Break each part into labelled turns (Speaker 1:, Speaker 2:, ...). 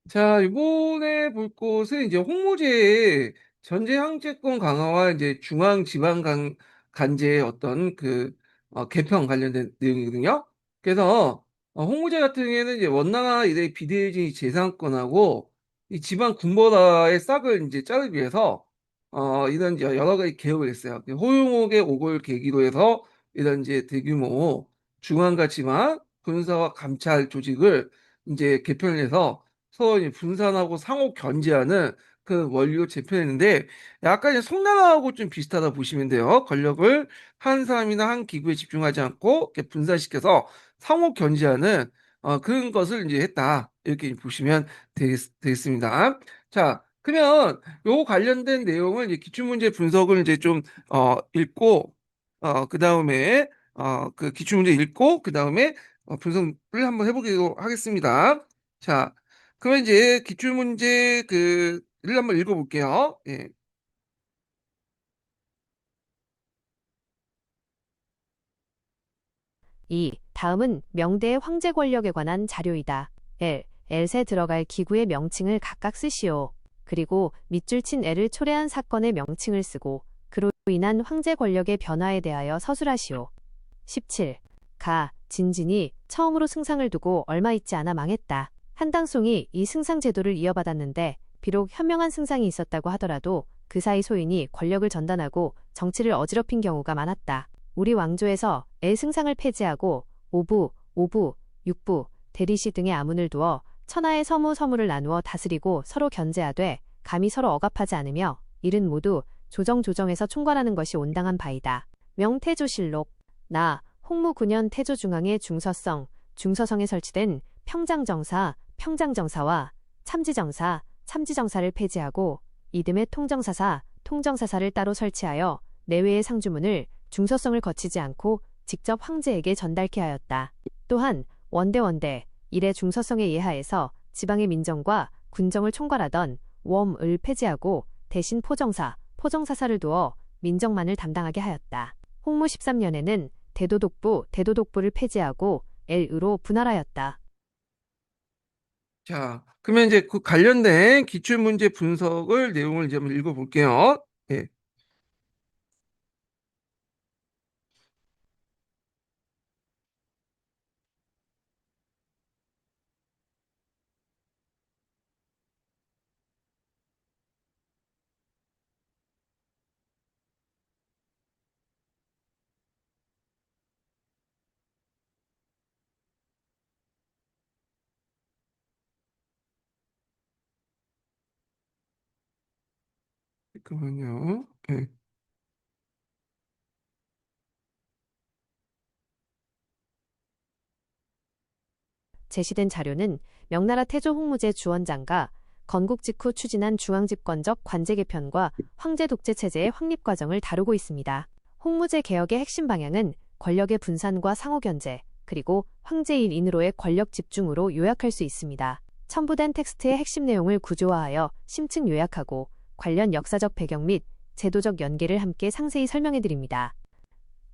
Speaker 1: 자, 이번에 볼 것은 이제 홍무제의 전제 항제권 강화와 이제 간제의 어떤 개편 관련된 내용이거든요. 그래서 홍무제 같은 경우에는 이제 원나라 이래 비대위 재상권하고 이 지방 군보다의 싹을 이제 자르기 위해서 이런 이제 여러 가지 개혁을 했어요. 호용옥의 옥을 계기로 해서 이런 이제 대규모 중앙과 지방 군사와 감찰 조직을 이제 개편을 해서 서로 이제 분산하고 상호 견제하는 그 원리로 재편했는데 약간 이제 송나라하고 좀 비슷하다 보시면 돼요. 권력을 한 사람이나 한 기구에 집중하지 않고 이렇게 분산시켜서 상호 견제하는 그런 것을 이제 했다. 이렇게 보시면 되겠습니다. 자, 그러면 요 관련된 내용을 이제 기출문제 분석을 이제 좀 읽고 그 다음에 그 기출문제 읽고 그 다음에 분석을 한번 해보기로 하겠습니다. 자, 그러면 이제 기출문제 를 한번 읽어볼게요. 예.
Speaker 2: 다음은 명대의 황제 권력에 관한 자료이다. L셋에 들어갈 기구의 명칭을 각각 쓰시오. 그리고 밑줄 친 L을 초래한 사건의 명칭을 쓰고 그로 인한 황제 권력의 변화에 대하여 서술하시오. 17. 진진이 처음으로 승상을 두고 얼마 있지 않아 망했다. 한당송이 이 승상 제도를 이어받았는데 비록 현명한 승상이 있었다고 하더라도 그 사이 소인이 권력을 전단하고 정치를 어지럽힌 경우가 많았다. 우리 왕조에서 승상을 폐지하고 오부, 육부, 대리시 등의 아문을 두어 천하의 서무를 나누어 다스리고 서로 견제하되 감히 서로 억압하지 않으며 이른 모두 조정에서 총괄하는 것이 온당한 바이다. 명태조실록 홍무 9년 태조 중앙의 중서성에 설치된 평장정사와 참지정사를 폐지하고 이듬해 통정사사를 따로 설치하여 내외의 상주문을 중서성을 거치지 않고 직접 황제에게 전달케 하였다. 또한 원대 이래 중서성에 예하에서 지방의 민정과 군정을 총괄하던 웜을 폐지하고 대신 포정사사를 두어 민정만을 담당하게 하였다. 홍무 13년에는 대도독부를 폐지하고 L으로 분할하였다.
Speaker 1: 자, 그러면 이제 그 관련된 기출문제 분석을 내용을 이제 한번 읽어볼게요. 예. 잠깐만요. 예.
Speaker 2: 제시된 자료는 명나라 태조 홍무제 주원장과 건국 직후 추진한 중앙집권적 관제 개편과 황제 독재 체제의 확립 과정을 다루고 있습니다. 홍무제 개혁의 핵심 방향은 권력의 분산과 상호 견제, 그리고 황제 1인으로의 권력 집중으로 요약할 수 있습니다. 첨부된 텍스트의 핵심 내용을 구조화하여 심층 요약하고 관련 역사적 배경 및 제도적 연계를 함께 상세히 설명해 드립니다.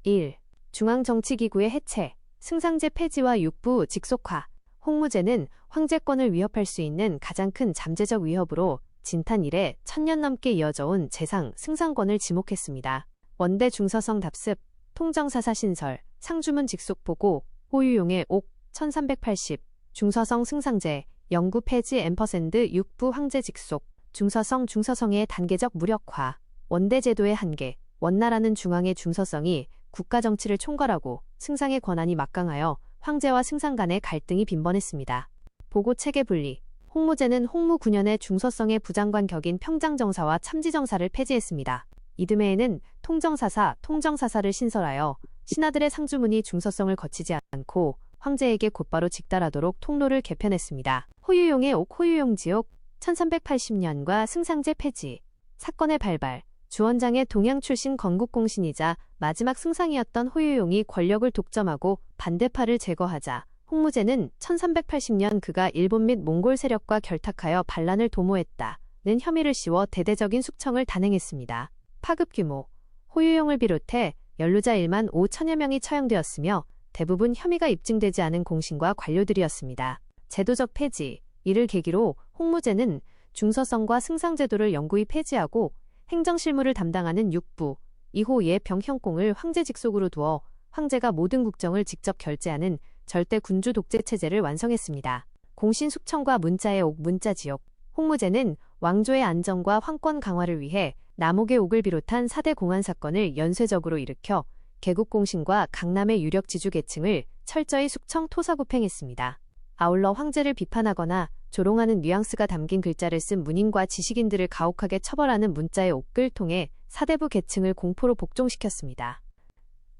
Speaker 2: 1. 중앙정치기구의 해체, 승상제 폐지와 육부 직속화. 홍무제는 황제권을 위협할 수 있는 가장 큰 잠재적 위협으로 진탄 이래 1000년 넘게 이어져 온 승상권을 지목했습니다. 원대 중서성 답습, 통정사사 신설, 상주문 직속 보고, 호유용의 옥, 1380, 중서성 승상제, 영구 폐지 앰퍼샌드 육부 황제 직속, 중서성의 단계적 무력화, 원대 제도의 한계, 원나라는 중앙의 중서성이 국가 정치를 총괄하고 승상의 권한이 막강하여 황제와 승상 간의 갈등이 빈번했습니다. 보고 체계 분리. 홍무제는 홍무 9년에 중서성의 부장관 격인 평장정사와 참지정사를 폐지했습니다. 이듬해에는 통정사사를 신설하여 신하들의 상주문이 중서성을 거치지 않고 황제에게 곧바로 직달하도록 통로를 개편했습니다. 호유용의 호유용지옥 1380년과 승상제 폐지. 사건의 발발. 주원장의 동양 출신 건국공신이자 마지막 승상이었던 호유용이 권력을 독점하고 반대파를 제거하자 홍무제는 1380년 그가 일본 및 몽골 세력과 결탁하여 반란을 도모했다는 혐의를 씌워 대대적인 숙청을 단행했습니다. 파급 규모. 호유용을 비롯해 연루자 1만 5천여 명이 처형되었으며 대부분 혐의가 입증되지 않은 공신과 관료들이었습니다. 제도적 폐지. 이를 계기로 홍무제는 중서성과 승상제도를 영구히 폐지하고 행정실무를 담당하는 육부, 이호의 병형공을 황제 직속으로 두어 황제가 모든 국정을 직접 결제하는 절대 군주 독재 체제를 완성했습니다. 공신 숙청과 문자의 옥 문자지옥. 홍무제는 왕조의 안정과 황권 강화를 위해 남옥의 옥을 비롯한 4대 공안 사건을 연쇄적으로 일으켜 개국공신과 강남의 유력 지주계층을 철저히 숙청 토사구팽했습니다. 아울러 황제를 비판하거나 조롱하는 뉘앙스가 담긴 글자를 쓴 문인과 지식인들을 가혹하게 처벌하는 문자의 옥을 통해 사대부 계층을 공포로 복종시켰습니다.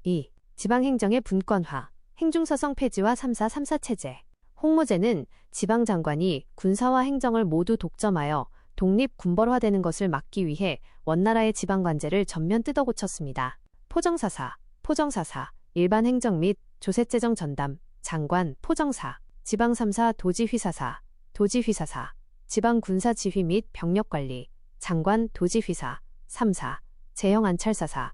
Speaker 2: 2. 지방행정의 분권화, 행중서성 폐지와 3사 체제. 홍무제는 지방장관이 군사와 행정을 모두 독점하여 독립군벌화되는 것을 막기 위해 원나라의 지방관제를 전면 뜯어고쳤습니다. 포정사사, 일반 행정 및 조세재정 전담, 장관, 포정사, 지방 3사 도지휘사사, 지방군사지휘 및 병력관리, 장관, 도지휘사, 3사, 제영안찰사사,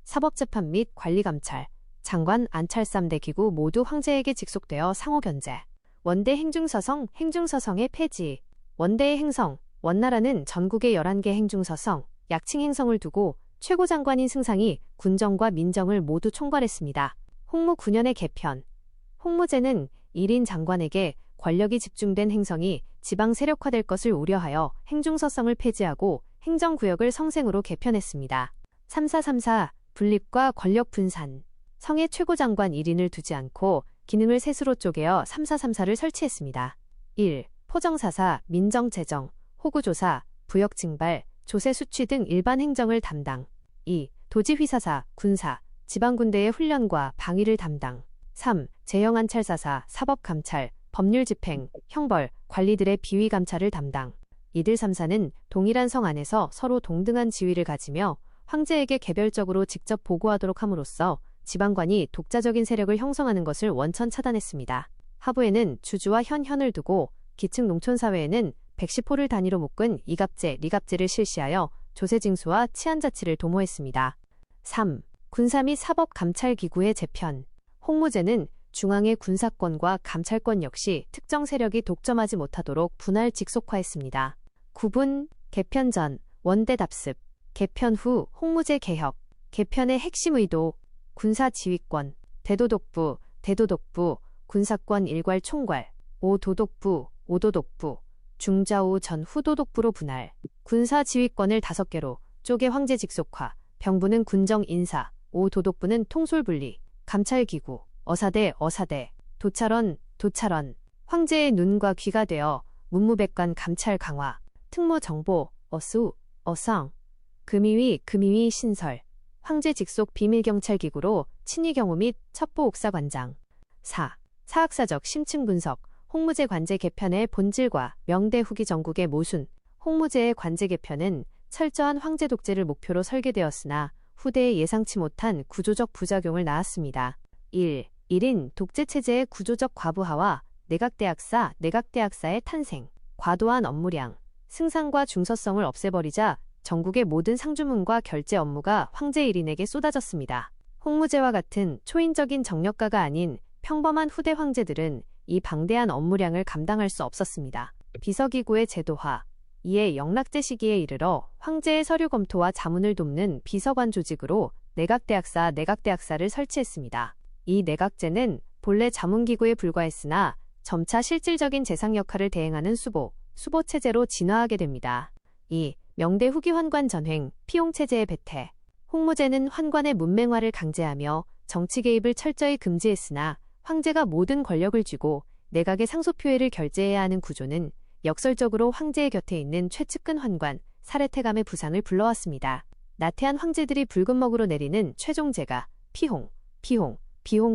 Speaker 2: 사법재판 및 관리감찰, 장관, 안찰 3대 기구 모두 황제에게 직속되어 상호견제. 원대 행중서성의 폐지. 원대의 행성, 원나라는 전국에 11개 행중서성, 약칭 행성을 두고 최고장관인 승상이 군정과 민정을 모두 총괄했습니다. 홍무 9년의 개편. 홍무제는 1인 장관에게 권력이 집중된 행성이 지방 세력화될 것을 우려하여 행중서성을 폐지하고 행정구역을 성생으로 개편했습니다. 3사 분립과 권력 분산. 성의 최고장관 1인을 두지 않고 기능을 셋으로 쪼개어 3사를 설치했습니다. 1. 포정사사, 민정재정, 호구조사, 부역징발, 조세수취 등 일반 행정을 담당. 2. 도지휘사사, 군사, 지방군대의 훈련과 방위를 담당. 3. 제영안찰사사, 사법감찰, 법률집행, 형벌, 관리들의 비위감찰을 담당. 이들 3사는 동일한 성 안에서 서로 동등한 지위를 가지며 황제에게 개별적으로 직접 보고하도록 함으로써 지방관이 독자적인 세력을 형성하는 것을 원천 차단했습니다. 하부에는 주주와 현현을 두고 기층 농촌사회에는 백시포를 단위로 묶은 이갑제, 리갑제를 실시하여 조세징수와 치안자치를 도모했습니다. 3. 군사 및 사법감찰기구의 재편. 홍무제는 중앙의 군사권과 감찰권 역시 특정 세력이 독점하지 못하도록 분할 직속화했습니다. 9분, 개편 전, 원대답습. 개편 후, 홍무제 개혁. 개편의 핵심 의도. 군사지휘권, 대도독부, 군사권 일괄 총괄, 5도독부, 중좌우 전 후도독부로 분할, 군사지휘권을 5개로 쪼개 황제 직속화, 병부는 군정 인사, 5도독부는 통솔분리, 감찰기구, 어사대, 도찰원, 황제의 눈과 귀가 되어 문무백관 감찰 강화, 특무정보, 어상, 금위위 신설, 황제 직속 비밀경찰기구로 친위경호 및 첩보옥사관장. 4. 사학사적 심층 분석. 홍무제 관제 개편의 본질과 명대 후기 전국의 모순. 홍무제의 관제 개편은 철저한 황제 독재를 목표로 설계되었으나 후대에 예상치 못한 구조적 부작용을 낳았습니다. 1. 1인 독재체제의 구조적 과부하와 내각대학사의 탄생. 과도한 업무량. 승상과 중서성을 없애버리자 전국의 모든 상주문과 결제 업무가 황제 1인에게 쏟아졌습니다. 홍무제와 같은 초인적인 정력가가 아닌 평범한 후대 황제들은 이 방대한 업무량을 감당할 수 없었습니다. 비서기구의 제도화. 이에 영락제 시기에 이르러 황제의 서류 검토와 자문을 돕는 비서관 조직으로 내각대학사를 설치했습니다. 이 내각제는 본래 자문기구에 불과했으나 점차 실질적인 재상 역할을 대행하는 수보체제로 진화하게 됩니다. 2. 명대 후기 환관 전횡, 피용체제의 배태. 홍무제는 환관의 문맹화를 강제하며 정치 개입을 철저히 금지했으나 황제가 모든 권력을 쥐고 내각의 상소표회를 결재해야 하는 구조는 역설적으로 황제의 곁에 있는 최측근 환관, 사례태감의 부상을 불러왔습니다. 나태한 황제들이 붉은 먹으로 내리는 최종제가 피홍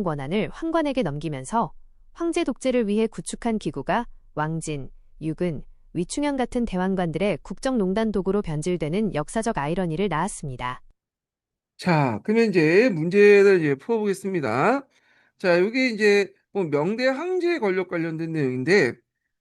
Speaker 2: 권한을 환관에게 넘기면서 황제 독재를 위해 구축한 기구가 왕진, 유근, 위충현 같은 대왕관들의 국정농단 도구로 변질되는 역사적 아이러니를 낳았습니다.
Speaker 1: 자, 그러면 이제 문제를 이제 풀어보겠습니다. 자, 여기 이제 뭐 명대 황제 권력 관련된 내용인데,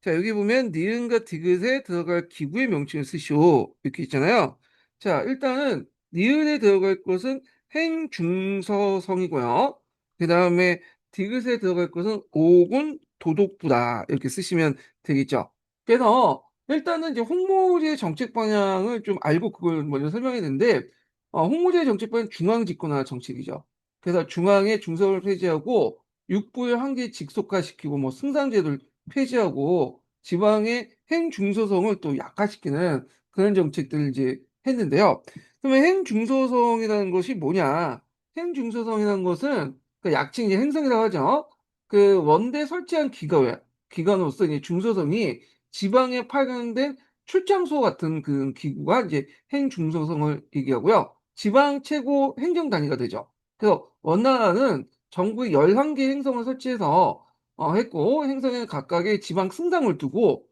Speaker 1: 자, 여기 보면 니은과 디귿에 들어갈 기구의 명칭을 쓰시오. 이렇게 있잖아요. 자, 일단은 니은에 들어갈 것은 행중서성이고요. 그 다음에 디귿에 들어갈 것은 오군 도독부다 이렇게 쓰시면 되겠죠. 그래서 일단은 이제 홍모제 정책 방향을 좀 알고 그걸 먼저 설명해야 되는데 홍모제 정책 방향 중앙 집권화 정책이죠. 그래서 중앙에 중서를 폐지하고 육부의 한계 직속화시키고 뭐 승상제도를 폐지하고 지방의 행중소성을 또 약화시키는 그런 정책들을 이제 했는데요. 그러면 행중소성이라는 것이 뭐냐? 행중소성이라는 것은 그 약칭 이제 행성이라고 하죠. 그 원대 설치한 기관으로서 이제 중소성이 지방에 파견된 출장소 같은 그 기구가 이제 행중소성을 얘기하고요. 지방 최고 행정 단위가 되죠. 그래서 원나라는 정부의 11개 행성을 설치해서 했고 행성에 각각의 지방 승당을 두고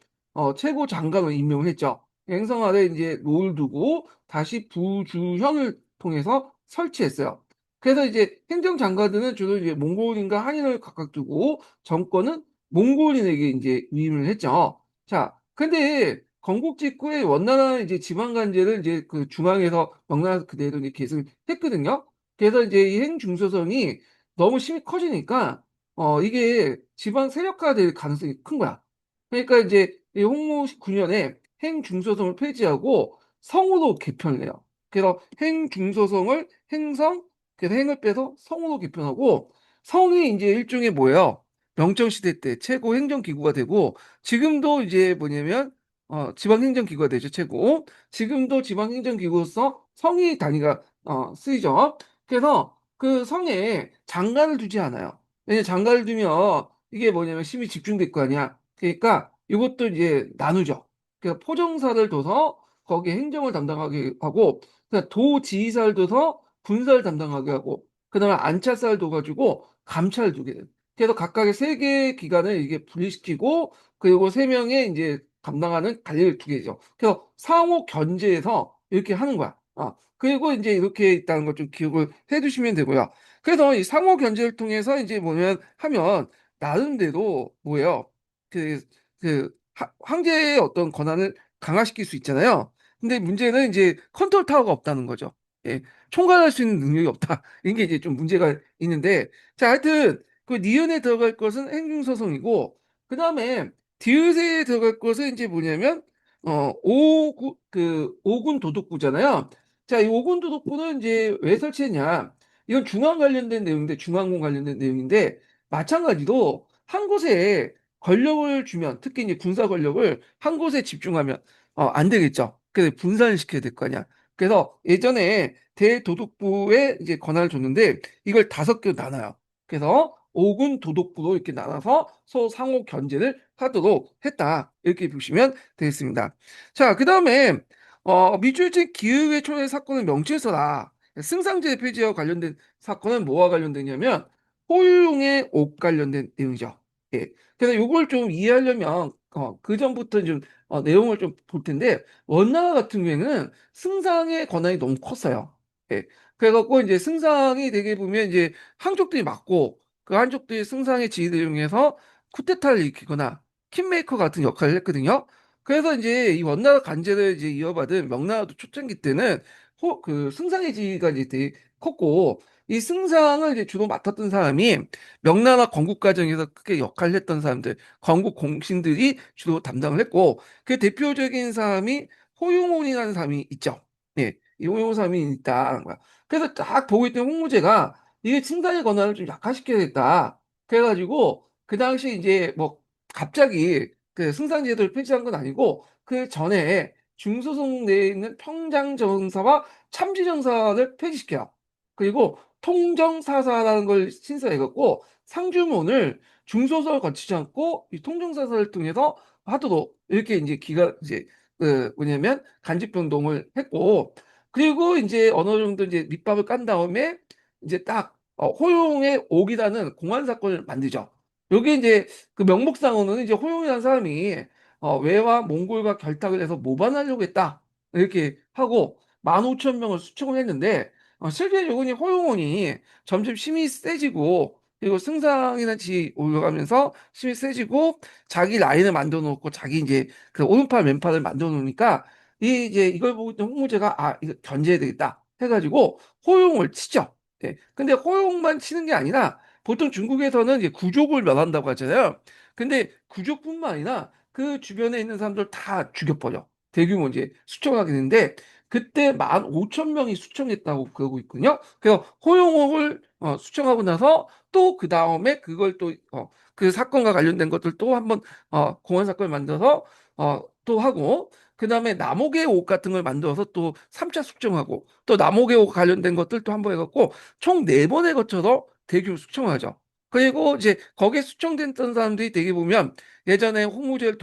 Speaker 1: 최고 장관을 임명을 했죠. 행성 아래 이제 롤 두고 다시 부주현을 통해서 설치했어요. 그래서 이제 행정장관들은 주로 이제 몽골인과 한인을 각각 두고 정권은 몽골인에게 이제 위임을 했죠. 자, 근데 건국 직후에 원나라 이제 지방 관제를 이제 그 중앙에서 명나라 그대로 이제 계승을 했거든요. 그래서 이제 이 행중소성이 너무 심히 커지니까 이게 지방 세력화될 가능성이 큰 거야. 그러니까 이제 이 홍무 9년에 행중소성을 폐지하고 성으로 개편을 해요. 그래서 행중소성을 행성, 그래서 행을 빼서 성으로 개편하고 성이 이제 일종의 뭐예요? 명정시대 때 최고 행정기구가 되고 지금도 이제 뭐냐면 지방행정기구가 되죠, 최고. 지금도 지방행정기구로서 성이 단위가 쓰이죠. 그래서 그 성에 장관을 두지 않아요. 왜냐면 장관을 두면 이게 뭐냐면 힘이 집중될 거 아니야. 그러니까 이것도 이제 나누죠. 그러니까 포정사를 둬서 거기에 행정을 담당하게 하고 그다음 도지사를 둬서 군사를 담당하게 하고 그다음에 안차사를 둬가지고 감찰을 두게 돼요. 그래서 각각의 세 개의 기관을 이게 분리시키고 그리고 세 명의 이제 담당하는 관리를 두게 되죠. 그래서 상호 견제해서 이렇게 하는 거야. 그리고 이제 이렇게 있다는 걸 좀 기억을 해두시면 되고요. 그래서 이 상호 견제를 통해서 이제 뭐냐면 하면 나름대로 뭐예요? 그, 황제의 어떤 권한을 강화시킬 수 있잖아요. 근데 문제는 이제 컨트롤 타워가 없다는 거죠. 예, 총괄할 수 있는 능력이 없다. 이게 이제 좀 문제가 있는데, 자, 하여튼 그 니은에 들어갈 것은 행중서성이고, 그 다음에 디귿에 들어갈 것은 이제 뭐냐면 오군 도독부잖아요. 자, 이 오군 도독부는 이제 왜 설치했냐? 이건 중앙 관련된 내용인데 중앙군 관련된 내용인데 마찬가지로 한 곳에 권력을 주면 특히 이제 군사 권력을 한 곳에 집중하면 안 되겠죠. 그래서 분산을 시켜야 될 거 아니야. 그래서 예전에 대도독부에 이제 권한을 줬는데 이걸 5개로 나눠요. 그래서 오군 도독부로 이렇게 나눠서 서로 상호 견제를 하도록 했다. 이렇게 보시면 되겠습니다. 자, 그 다음에 미주일제 기의회 초래 사건을 명시해서라. 승상제 폐지와 관련된 사건은 뭐와 관련되냐면 호유용의 옥 관련된 내용이죠. 예. 그래서 이걸 좀 이해하려면 그 전부터 좀 내용을 좀 볼 텐데 원나라 같은 경우에는 승상의 권한이 너무 컸어요. 예. 그래갖고 이제 승상이 되게 보면 이제 한족들이 맞고 그 한족들이 승상의 지위를 이용해서 쿠데타를 일으키거나 킹메이커 같은 역할을 했거든요. 그래서 이제 이 원나라 관제를 이제 이어받은 명나라도 초창기 때는 그 승상의 지위가 이제 되게 컸고 이 승상을 이제 주로 맡았던 사람이 명나라 건국 과정에서 크게 역할을 했던 사람들, 건국 공신들이 주로 담당을 했고 그 대표적인 사람이 호용원이라는 사람이 있죠. 예, 이 호용원 사람이 있다는 거야. 그래서 딱 보고 있던 홍무제가 이게 승상의 권한을 좀 약화시켜야겠다. 그래가지고 그 당시 이제 뭐 갑자기 그 승상제도를 폐지한 건 아니고 그 전에 중소송 내에 있는 평장정사와 참지정사를 폐지시켜요. 그리고 통정사사라는 걸 신설해갖고 상주문을 중소설 거치지 않고 이 통정사사를 통해서 하도록 이렇게 이제 기가 이제 그 뭐냐면 간집병동을 했고 그리고 이제 어느 정도 이제 밑밥을 깐 다음에 이제 딱 호용의 옥이라는 공안 사건을 만들죠. 여기 이제 그 명목상으로는 이제 호용이라는 사람이 외와 몽골과 결탁을 해서 모반하려고 했다 이렇게 하고 15,000명을 수총을 했는데 실제적으로 이 호용원이 점점 힘이 세지고 그리고 승상이라는 지 올라가면서 힘이 세지고 자기 라인을 만들어 놓고 자기 이제 그 오른팔 왼팔을 만들어 놓으니까 이 이제 이걸 보고 있던 홍무제가 이거 견제해야 되겠다 해가지고 호용을 치죠. 예. 근데 호용만 치는 게 아니라 보통 중국에서는 이제 구족을 멸한다고 하잖아요. 근데 구족뿐만 아니라 그 주변에 있는 사람들 다 죽여버려. 대규모 이제 수청하게 되는데 그때 15,000명이 수청했다고 그러고 있거든요. 그래서 호용호를 수청하고 나서 또 그 다음에 그걸 또 그 사건과 관련된 것들 또 한번 공안 사건을 만들어서 또 하고 그 다음에 남옥의 옥 같은 걸 만들어서 또 3차 숙청하고 또 남옥의 옥 관련된 것들 또 한 번 해갖고 총 4번에 거쳐서 대규모 숙청을 하죠. 그리고 이제 거기에 숙청됐던 사람들이 되게 보면 예전에 홍무제를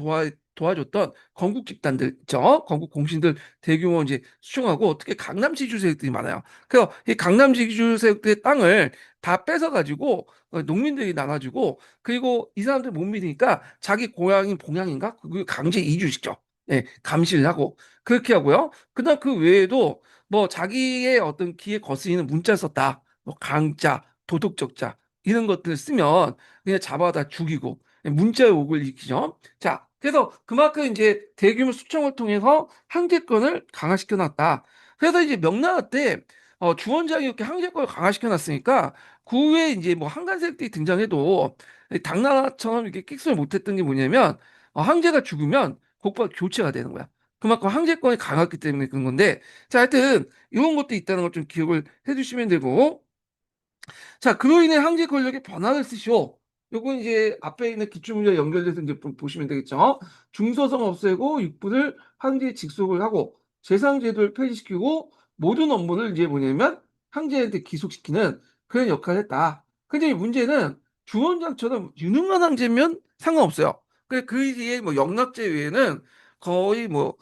Speaker 1: 도와줬던 건국 집단들 있죠. 건국 공신들 대규모 이제 수청하고 특히 강남 지주 세력들이 많아요. 그래서 이 강남 지주 세력들의 땅을 다 뺏어가지고 농민들이 나눠주고 그리고 이 사람들 못 믿으니까 자기 고향인 봉양인가? 그 강제 이주시켜. 예, 감시를 하고 그렇게 하고요. 그다음 그 외에도 뭐 자기의 어떤 기에 거스리는 문자 썼다. 뭐 강자, 도덕적자 이런 것들 쓰면 그냥 잡아다 죽이고 문자의 옥을 일으키죠. 자, 그래서 그만큼 이제 대규모 수청을 통해서 항제권을 강화시켜 놨다. 그래서 이제 명나라 때 주원장이 이렇게 항제권을 강화시켜 놨으니까 그 후에 이제 뭐 한간 세력들이 등장해도 당나라처럼 이렇게 끽소리 못했던 게 뭐냐면 황제가 죽으면 곧바로 교체가 되는 거야. 그만큼 황제권이 강했기 때문에 그런 건데 자 하여튼 이런 것도 있다는 걸 좀 기억을 해주시면 되고 자 그로 인해 황제 권력의 변화를 쓰시오. 요건 이제 앞에 있는 기출문제 연결돼서 이제 보시면 되겠죠. 중서성 없애고 육부를 황제에 직속을 하고 재상제도를 폐지시키고 모든 업무를 이제 뭐냐면 황제한테 기속시키는 그런 역할을 했다. 근데 이 문제는 주원장처럼 유능한 황제면 상관없어요. 그 뒤에 뭐 영락제 외에는 거의 뭐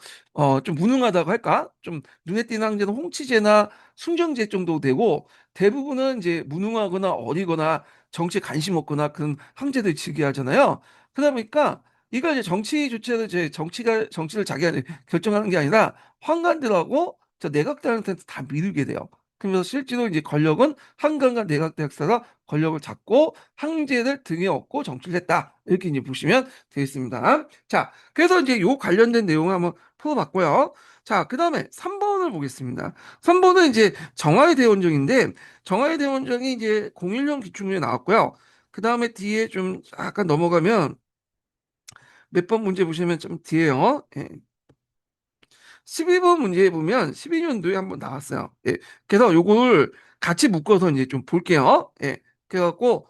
Speaker 1: 좀 무능하다고 할까? 좀 눈에 띄는 황제는 홍치제나 숭정제 정도 되고 대부분은 이제 무능하거나 어리거나 정치에 관심 없거나 그런 황제들이 즉위하잖아요. 그러다 보니까 이걸 이제 정치 주체를 이제 정치를 자기가 이제 결정하는 게 아니라 황관들하고 저 내각들한테 다 미루게 돼요. 그러면서 실제로 이제 권력은 한강과 내각대학사가 권력을 잡고 황제를 등에 업고 정치를 했다. 이렇게 이제 보시면 되겠습니다. 자, 그래서 이제 요 관련된 내용을 한번 풀어봤고요. 자, 그 다음에 3번을 보겠습니다. 3번은 이제 정화의 대원정인데 정화의 대원정이 이제 01년 기출문제 나왔고요. 그 다음에 뒤에 좀 약간 넘어가면 몇 번 문제 보시면 좀 뒤에요. 예. 12번 문제에 보면 12년도에 한번 나왔어요. 예. 그래서 요거를 같이 묶어서 이제 좀 볼게요. 예. 그래갖고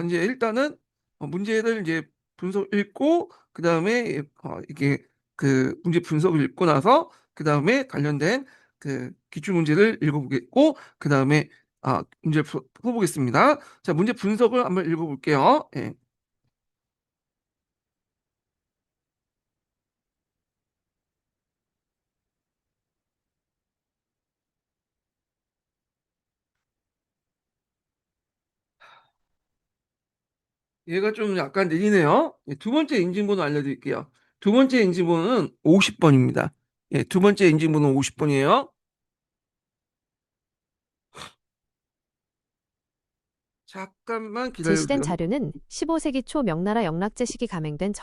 Speaker 1: 이제 일단은 문제를 이제 분석 읽고 그다음에 이게 그 문제 분석을 읽고 나서 그다음에 관련된 그 기출 문제를 읽어보겠고 그다음에 문제를 풀어보겠습니다. 자, 문제 분석을 한번 읽어볼게요. 예. 얘가 좀 약간 느리네요. 예, 두 번째 인증번호 알려드릴게요. 두 번째 인증번호는 50번입니다. 예, 두 번째 인증번호 50번이에요. 잠깐만
Speaker 2: 제시된
Speaker 1: 기다려주세요.
Speaker 2: 자료는 15세기 초 명나라 영락제 시기 감행된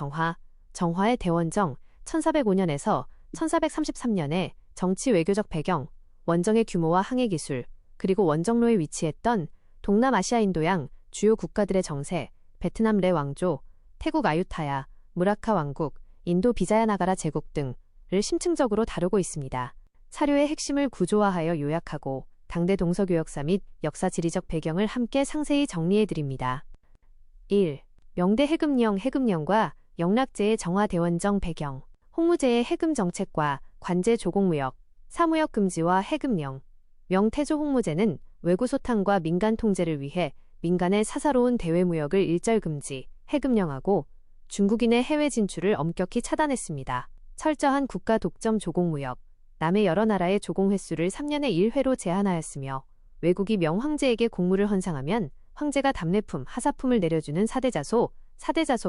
Speaker 2: 정화의 대원정 1405년에서 1433년의 정치 외교적 배경, 원정의 규모와 항해 기술, 그리고 원정로에 위치했던 동남아시아 인도양 주요 국가들의 정세, 베트남 레 왕조, 태국 아유타야, 무라카 왕국, 인도 비자야 나가라 제국 등을 심층적으로 다루고 있습니다. 사료의 핵심을 구조화하여 요약하고 당대 동서교역사 및 역사 지리적 배경을 함께 상세히 정리해드립니다. 1. 명대 해금령과 영락제의 정화대원정 배경, 홍무제의 해금 정책과 관제 조공무역, 사무역 금지와 해금령. 명태조 홍무제는 외구 소탕과 민간 통제를 위해 민간의 사사로운 대외 무역을 일절 금지, 해금령하고 중국인의 해외 진출을 엄격히 차단했습니다. 철저한 국가 독점 조공무역, 남의 여러 나라의 조공 횟수를 3년에 1회로 제한하였으며 외국이 명황제에게 공물을 헌상하면 황제가 답례품, 하사품을 내려주는 사대자소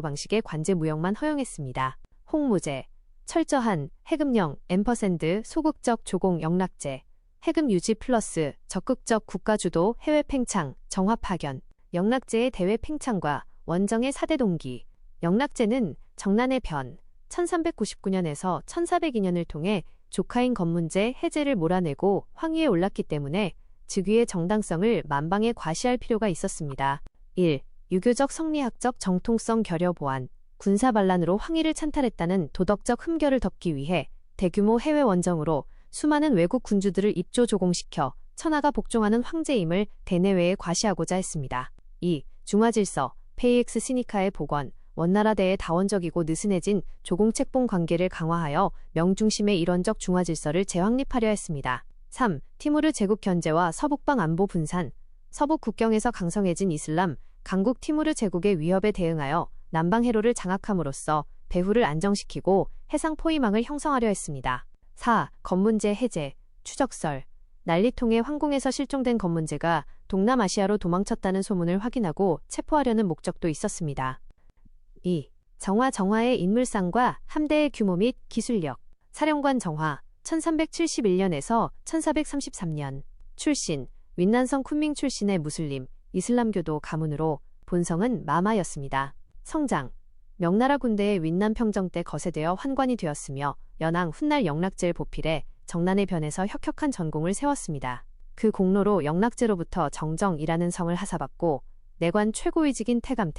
Speaker 2: 방식의 관제 무역만 허용했습니다. 홍무제, 철저한 해금령, 앰퍼샌드, 소극적 조공 영락제, 해금 유지 플러스 적극적 국가주도 해외 팽창, 정화 파견, 영락제의 대외 팽창과 원정의 4대 동기. 영락제는 정난의 변, 1399년에서 1402년을 통해 조카인 건문제 해제를 몰아내고 황위에 올랐기 때문에 즉위의 정당성을 만방에 과시할 필요가 있었습니다. 1. 유교적 성리학적 정통성 결여 보완. 군사 반란으로 황희를 찬탈했다는 도덕적 흠결을 덮기 위해 대규모 해외 원정으로 수많은 외국 군주들을 입조 조공시켜 천하가 복종하는 황제임을 대내외에 과시하고자 했습니다. 2. 중화질서, 페이엑스 시니카의 복원, 원나라대의 다원적이고 느슨해진 조공책봉 관계를 강화하여 명중심의 일원적 중화질서를 재확립하려 했습니다. 3. 티무르 제국 견제와 서북방 안보 분산, 서북 국경에서 강성해진 이슬람, 강국 티무르 제국의 위협에 대응하여 남방 해로를 장악함으로써 배후를 안정시키고 해상 포위망을 형성하려 했습니다. 4. 건문제 해제, 추적설. 난리통의 황궁에서 실종된 건문제가 동남아시아로 도망쳤다는 소문을 확인하고 체포하려는 목적도 있었습니다. 2. 정화의 인물상과 함대의 규모 및 기술력. 사령관 정화, 1371년에서 1433년. 출신, 윈난성 쿤밍 출신의 무슬림, 이슬람교도 가문으로 본성은 마마였습니다. 성장, 명나라 군대의 윈난 평정 때 거세되어 환관이 되었으며 연항 훗날 영락제를 보필해 정난의 변에서 혁혁한 전공을 세웠습니다. 그 공로로 영락제로부터 정정이라는 성을 하사받고 내관 최고위직인 태감,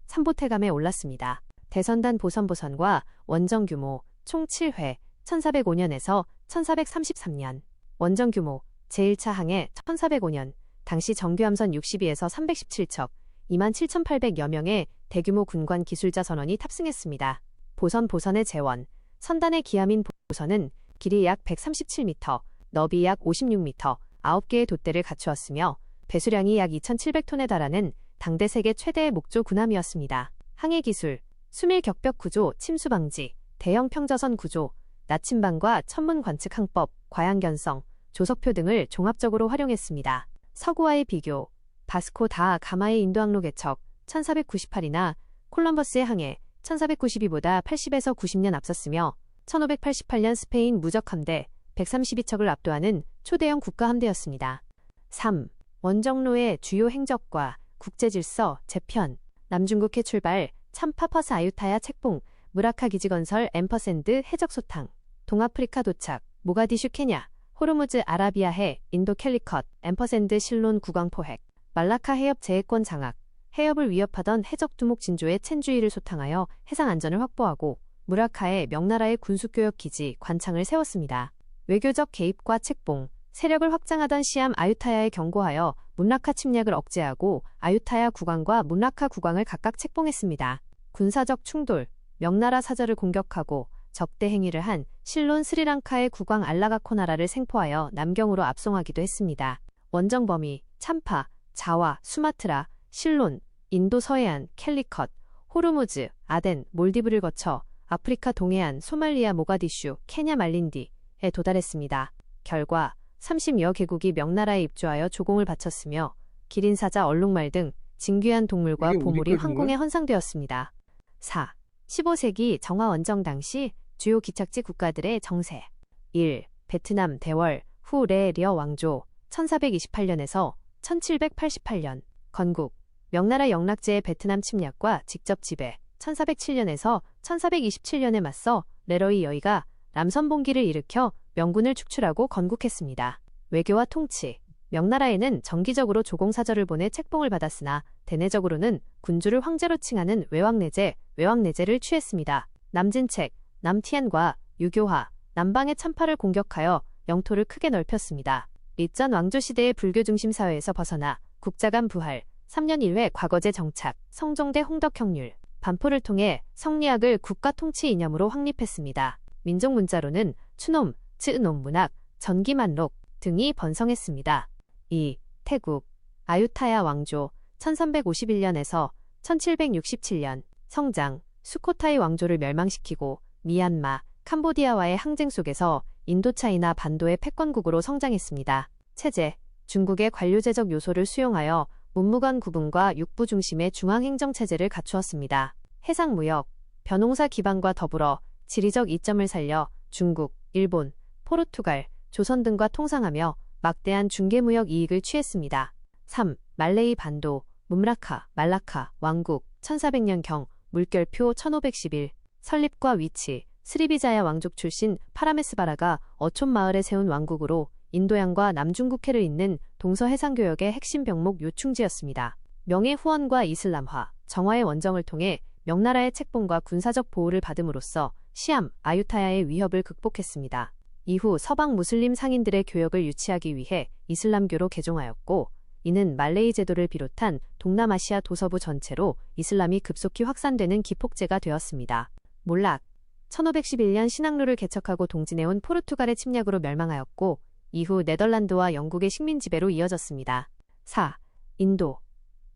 Speaker 2: 삼보태감에 올랐습니다. 대선단 보선과 원정 규모 총 7회, 1405년에서 1433년. 원정 규모 제1차 항해 1405년, 당시 정규함선 62에서 317척, 27,800여 명의 대규모 군관 기술자 선원이 탑승했습니다. 보선의 재원, 선단의 기함인 보선은 길이 약 137m, 너비 약 56m, 9개의 돛대를 갖추었으며 배수량이 약 2,700톤에 달하는 당대 세계 최대의 목조 군함이었습니다. 항해 기술, 수밀 격벽 구조, 침수 방지, 대형 평저선 구조, 나침반과 천문 관측 항법, 과양견성, 조석표 등을 종합적으로 활용했습니다. 서구와의 비교, 바스코 다 가마의 인도항로 개척 1498이나 콜럼버스의 항해 1492보다 80에서 90년 앞섰으며 1588년 스페인 무적함대 132척을 압도하는 초대형 국가함대였습니다. 3. 원정로의 주요 행적과 국제질서, 재편, 남중국해 출발, 참파퍼스 아유타야 책봉, 무라카 기지 건설, 앰퍼샌드 해적소탕, 동아프리카 도착, 모가디슈 케냐, 호르무즈 아라비아해, 인도 캘리컷, 앰퍼샌드 실론 국왕 포획, 말라카 해협 제해권 장악, 해협을 위협하던 해적 두목 진조의 첸주이를 소탕하여 해상 안전을 확보하고 무라카에 명나라의 군수교역 기지, 관창을 세웠습니다. 외교적 개입과 책봉, 세력을 확장하던 시암 아유타야에 경고하여 문라카 침략을 억제하고 아유타야 국왕과 문라카 국왕을 각각 책봉했습니다. 군사적 충돌, 명나라 사절을 공격하고 적대 행위를 한 실론 스리랑카의 국왕 알라가코나라를 생포하여 남경으로 압송하기도 했습니다. 원정 범위, 참파, 자와, 수마트라, 실론, 인도 서해안, 캘리컷, 호르무즈, 아덴, 몰디브를 거쳐 아프리카 동해안, 소말리아 모가디슈, 케냐 말린디에 도달했습니다. 결과 30여 개국이 명나라에 입주하여 조공을 바쳤으며 기린사자, 얼룩말 등 진귀한 동물과
Speaker 1: 이게
Speaker 2: 보물이
Speaker 1: 어디까지인
Speaker 2: 황궁에
Speaker 1: 거야?
Speaker 2: 헌상되었습니다. 4. 15세기 정화 원정 당시 주요 기착지 국가들의 정세. 1. 베트남 대월 후 레 왕조 1428년에서 1788년. 건국 명나라 영락제의 베트남 침략과 직접 지배 1407년에서 1427년에 맞서 레러이 여이가 남선봉기를 일으켜 명군을 축출하고 건국했습니다. 외교와 통치 명나라에는 정기적으로 조공사절을 보내 책봉을 받았으나 대내적으로는 군주를 황제로 칭하는 외왕내제를 취했습니다. 남진책, 남티안과 유교화, 남방의 참파를 공격하여 영토를 크게 넓혔습니다. 리전 왕조 시대의 불교 중심 사회에서 벗어나 국자 간 부활, 3년 1회 과거제 정착, 성종대 홍덕형률, 반포를 통해 성리학을 국가 통치 이념으로 확립했습니다. 민족 문자로는 추놈, 쯔놈 문학, 전기만록 등이 번성했습니다. 2. 태국 아유타야 왕조 1351년에서 1767년. 성장 수코타이 왕조를 멸망시키고 미얀마, 캄보디아와의 항쟁 속에서 인도차이나 반도의 패권국으로 성장했습니다. 체제 중국의 관료제적 요소를 수용하여 문무관 구분과 육부 중심의 중앙행정체제를 갖추었습니다. 해상무역 벼농사 기반과 더불어 지리적 이점을 살려 중국, 일본, 포르투갈, 조선 등과 통상하며 막대한 중개무역 이익을 취했습니다. 3. 말레이 반도, 말라카, 왕국, 1400년경, 물결표 1511, 설립과 위치, 스리비자야 왕족 출신 파라메스바라가 어촌 마을에 세운 왕국으로 인도양과 남중국해를 잇는 동서해상교역의 핵심 병목 요충지였습니다. 명예 후원과 이슬람화, 정화의 원정을 통해 명나라의 책봉과 군사적 보호를 받음으로써 시암, 아유타야의 위협을 극복했습니다. 이후 서방 무슬림 상인들의 교역을 유치하기 위해 이슬람교로 개종하였고, 이는 말레이 제도를 비롯한 동남아시아 도서부 전체로 이슬람이 급속히 확산되는 기폭제가 되었습니다. 몰락 1511년 신항로를 개척하고 동진해온 포르투갈의 침략으로 멸망하였고, 이후 네덜란드와 영국의 식민 지배로 이어졌습니다. 4. 인도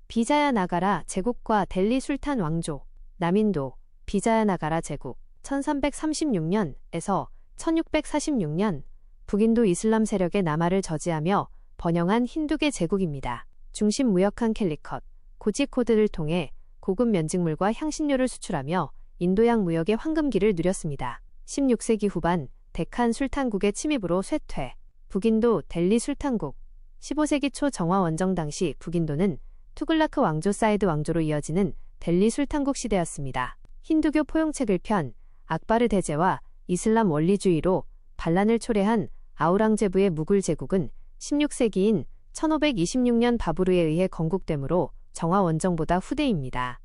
Speaker 2: 비자야 나가라 제국과 델리 술탄 왕조 남인도 비자야 나가라 제국 1336년에서 1646년 북인도 이슬람 세력의 남하를 저지하며 번영한 힌두계 제국입니다. 중심 무역한 캘리컷, 고지코드를 통해 고급 면직물과 향신료를 수출하며 인도양 무역의 황금기를 누렸습니다. 16세기 후반 데칸 술탄국의 침입으로 쇠퇴, 북인도 델리 술탄국 15세기 초 정화 원정 당시 북인도는 투글라크 왕조 사이드 왕조로 이어지는 델리 술탄국 시대였습니다. 힌두교 포용책을 편 악바르 대제와 이슬람 원리주의로 반란을 초래한 아우랑제부의 무굴 제국은 16세기인 1526년 바부르에 의해 건국되므로 정화 원정보다 후대입니다.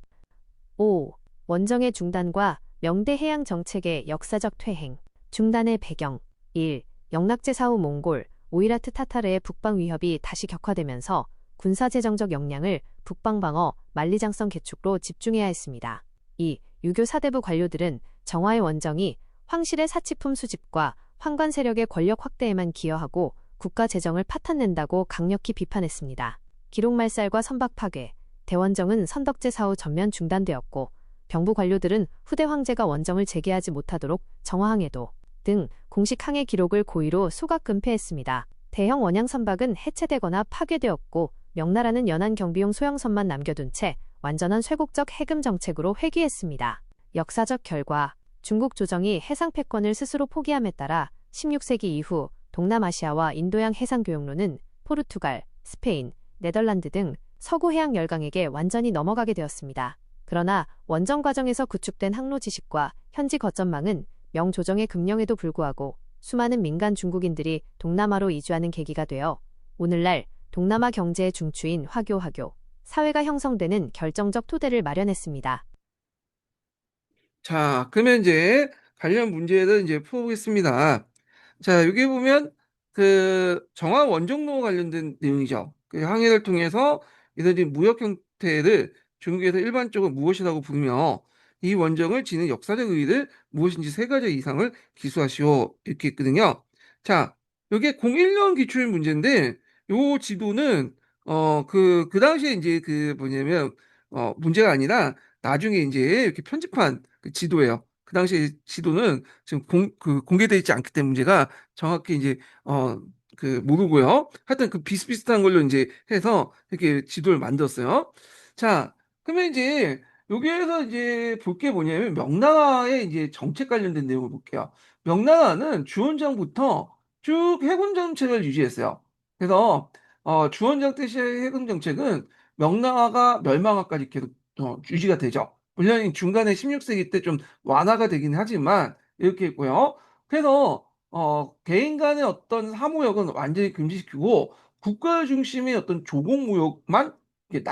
Speaker 2: 5. 원정의 중단과 명대 해양 정책의 역사적 퇴행. 중단의 배경 1. 영락제 사후 몽골, 오이라트 타타르의 북방 위협이 다시 격화되면서 군사재정적 역량을 북방방어, 만리장성 개축로 집중해야 했습니다. 2. 유교 사대부 관료들은 정화의 원정이 황실의 사치품 수집과 황관 세력의 권력 확대에만 기여하고 국가 재정을 파탄낸다고 강력히 비판했습니다. 기록 말살과 선박 파괴, 대원정은 선덕제 사후 전면 중단되었고, 병부 관료들은 후대 황제가 원정을 재개하지 못하도록 정화항해도 등 공식 항해 기록을 고의로 소각 금폐했습니다. 대형 원양 선박은 해체되거나 파괴되었고, 명나라는 연안 경비용 소형선만 남겨둔 채 완전한 쇄국적 해금 정책으로 회귀했습니다. 역사적 결과 중국 조정이 해상 패권을 스스로 포기함에 따라 16세기 이후 동남아시아와 인도양 해상 교역로는 포르투갈, 스페인, 네덜란드 등 서구 해양 열강에게 완전히 넘어가게 되었습니다. 그러나 원정 과정에서 구축된 항로 지식과 현지 거점망은 명조정의 금령에도 불구하고 수많은 민간 중국인들이 동남아로 이주하는 계기가 되어 오늘날 동남아 경제의 중추인 화교, 사회가 형성되는 결정적 토대를 마련했습니다.
Speaker 1: 자, 그러면 이제 관련 문제를 이제 풀어보겠습니다. 자, 여기 보면 그 정화 원정로 관련된 내용이죠. 그 항해를 통해서 이런 이제 무역 형태를 중국에서 일반적으로 무엇이라고 부르며 이 원정을 지닌 역사적 의의를 무엇인지 세 가지 이상을 기수하시오. 이렇게 있거든요. 자, 이게 01년 기출 문제인데 요 지도는 그 당시에 이제 그 뭐냐면 문제가 아니라 나중에 이제 이렇게 편집한 그 지도예요. 그 당시 지도는 지금 공개되어 있지 않기 때문에 문제가 정확히 이제 모르고요. 하여튼 그 비슷비슷한 걸로 이제 해서 이렇게 지도를 만들었어요. 자, 그러면 이제 여기에서 이제 볼 게 뭐냐면 명나라의 이제 정책 관련된 내용을 볼게요. 명나라는 주원장부터 쭉 해군 정책을 유지했어요. 그래서 주원장 때 시의 해군 정책은 명나라가 멸망하까지 계속 유지가 되죠. 물론 중간에 16세기 때 좀 완화가 되긴 하지만 이렇게 있고요. 그래서 개인 간의 어떤 사무역은 완전히 금지시키고 국가 중심의 어떤 조공무역만 이렇게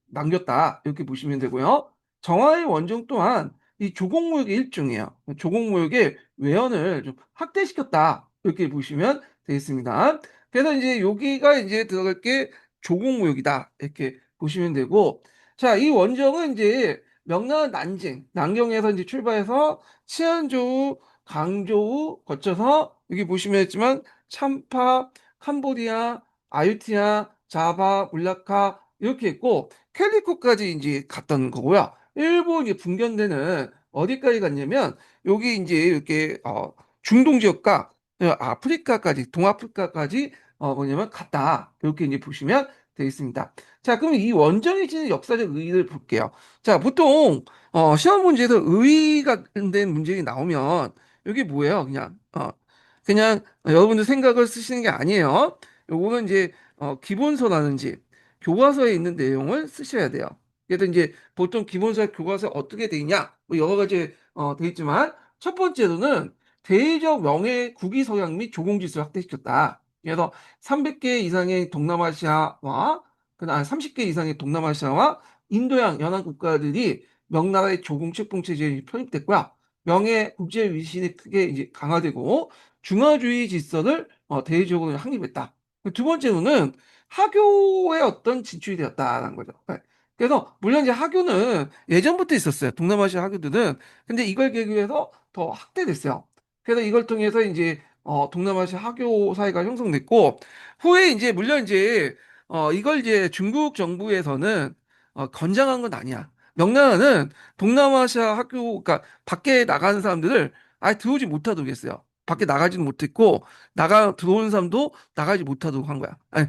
Speaker 1: 남겼다 이렇게 보시면 되고요. 정화의 원정 또한 이 조공무역의 일종이에요. 조공무역의 외연을 좀 확대시켰다 이렇게 보시면 되겠습니다. 그래서 이제 여기가 이제 들어갈 게 조공무역이다 이렇게 보시면 되고, 자, 이 원정은 이제 명나라 난징, 난경에서 이제 출발해서 치안조우, 강조우 거쳐서 여기 보시면 있지만 참파, 캄보디아, 아유티야, 자바, 물라카 이렇게 있고 캘리코까지 이제 갔던 거고요. 일본 이제 분견대는 어디까지 갔냐면 여기 이제 이렇게 중동 지역과 아프리카까지 동아프리카까지 뭐냐면 갔다 이렇게 이제 보시면 되겠습니다. 자, 그럼 이 원정이 지닌 역사적 의의를 볼게요. 자, 보통 시험 문제에서 의의 관련된 문제가 나오면 이게 뭐예요? 그냥 여러분들 생각을 쓰시는 게 아니에요. 요거는 이제 기본서라든지 교과서에 있는 내용을 쓰셔야 돼요. 그래서 이제 보통 기본서, 교과서에 어떻게 돼 있냐? 뭐 여러 가지 돼 있지만 첫 번째로는 대의적 명예 국위 서양 및 조공지수를 확대시켰다. 그래서 300개 이상의 동남아시아와 그다음 30개 이상의 동남아시아와 인도양 연안 국가들이 명나라의 조공책봉 체제에 편입됐고요. 명예 국제 위신이 크게 이제 강화되고 중화주의 질서를 대외적으로 확립했다. 두 번째로는 하교의 어떤 진출이 되었다는 거죠. 네. 그래서 물론 이제 하교는 예전부터 있었어요. 동남아시아 하교들은. 근데 이걸 계기로 해서 더 확대됐어요. 그래서 이걸 통해서 이제 동남아시아 하교 사회가 형성됐고 후에 이제 물론 이제 이걸 이제 중국 정부에서는 권장한 건 아니야. 명나라는 동남아시아 학교, 그러니까 밖에 나가는 사람들을 아예 들어오지 못하도록 했어요. 밖에 나가지는 못했고 들어온 사람도 나가지 못하도록 한 거야. 아니,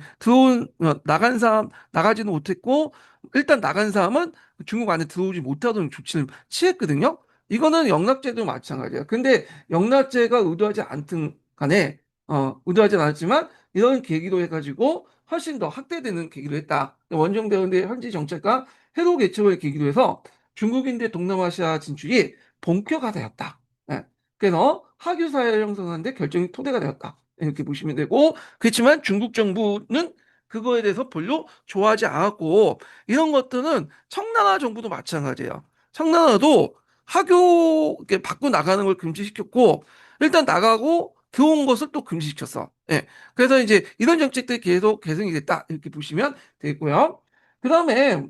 Speaker 1: 나간 사람 나가지는 못했고 일단 나간 사람은 중국 안에 들어오지 못하도록 조치를 취했거든요. 이거는 영락제도 마찬가지야. 근데 영락제가 의도하지 않든 간에 의도하지 않았지만 이런 계기로 해가지고 훨씬 더 확대되는 계기로 했다. 원정대원대 현지 정책과 해로 개척을 계기로 해서 중국인대 동남아시아 진출이 본격화되었다. 예. 그래서 하교 사회를 형성하는데 결정이 토대가 되었다. 이렇게 보시면 되고 그렇지만 중국 정부는 그거에 대해서 별로 좋아하지 않았고 이런 것들은 청나라 정부도 마찬가지예요. 청나라도 하교 이렇게 밖으로 나가는 걸 금지시켰고 일단 나가고 들어온 것을 또 금지시켰어. 예. 그래서 이제 이런 정책들이 계속 개선이 됐다. 이렇게 보시면 되겠고요. 그 다음에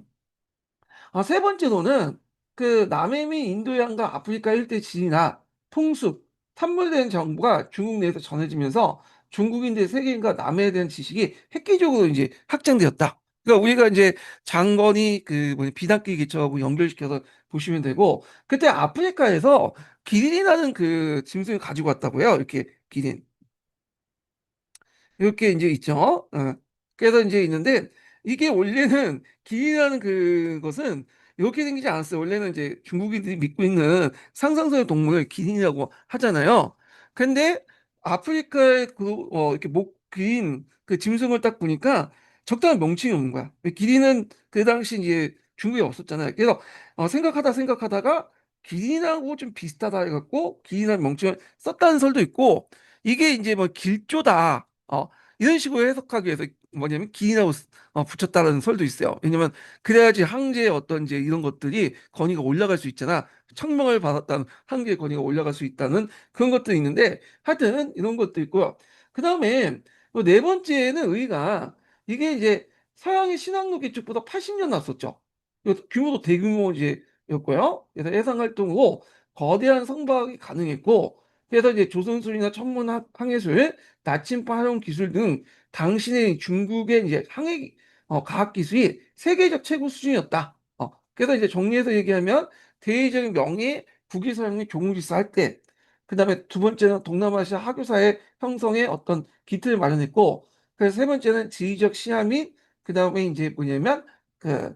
Speaker 1: 세 번째로는 그 남해미 인도양과 아프리카 일대 지리나 풍습, 산물에 대한 정보가 중국 내에서 전해지면서 중국인들 세계인과 남해에 대한 지식이 획기적으로 이제 확장되었다. 그러니까 우리가 이제 장건이 그 뭐냐 비단길 기초하고 연결시켜서 보시면 되고 그때 아프리카에서 기린이라는 그 짐승을 가지고 왔다고요. 이렇게 기린. 이렇게 이제 있죠. 그래서 이제 있는데 이게 원래는 기린이라는 그것은 이렇게 생기지 않았어요. 원래는 이제 중국인들이 믿고 있는 상상선의 동물을 기린이라고 하잖아요. 근데 아프리카의 이렇게 목 긴 그 짐승을 딱 보니까 적당한 명칭이 없는 거야. 기린은 그 당시 이제 중국에 없었잖아요. 그래서 생각하다가 기린하고 좀 비슷하다 해갖고 기린이라는 명칭을 썼다는 설도 있고 이게 이제 뭐 길조다. 이런 식으로 해석하기 위해서 뭐냐면 기인하고 붙였다는 설도 있어요. 왜냐면 그래야지 황제의 어떤 이제 이런 것들이 권위가 올라갈 수 있잖아. 청명을 받았다는 황제의 권위가 올라갈 수 있다는 그런 것도 있는데 하여튼 이런 것도 있고요. 그 다음에 네 번째는 의가 이게 이제 서양의 신학로 개척보다 80년 났었죠. 규모도 대규모 이제였고요. 그래서 해상 활동으로 거대한 성박이 가능했고 그래서 이제 조선술이나 천문 항해술 나침반 활용 기술 등 당신의 중국의 이제 과학 기술이 세계적 최고 수준이었다. 그래서 이제 정리해서 얘기하면 대의적인 명예, 국위 사용이 종무지사 할 때, 그 다음에 두 번째는 동남아시아 하교사의 형성에 어떤 기틀을 마련했고, 그래서 세 번째는 지리적 시야 및, 그 다음에 이제 뭐냐면, 그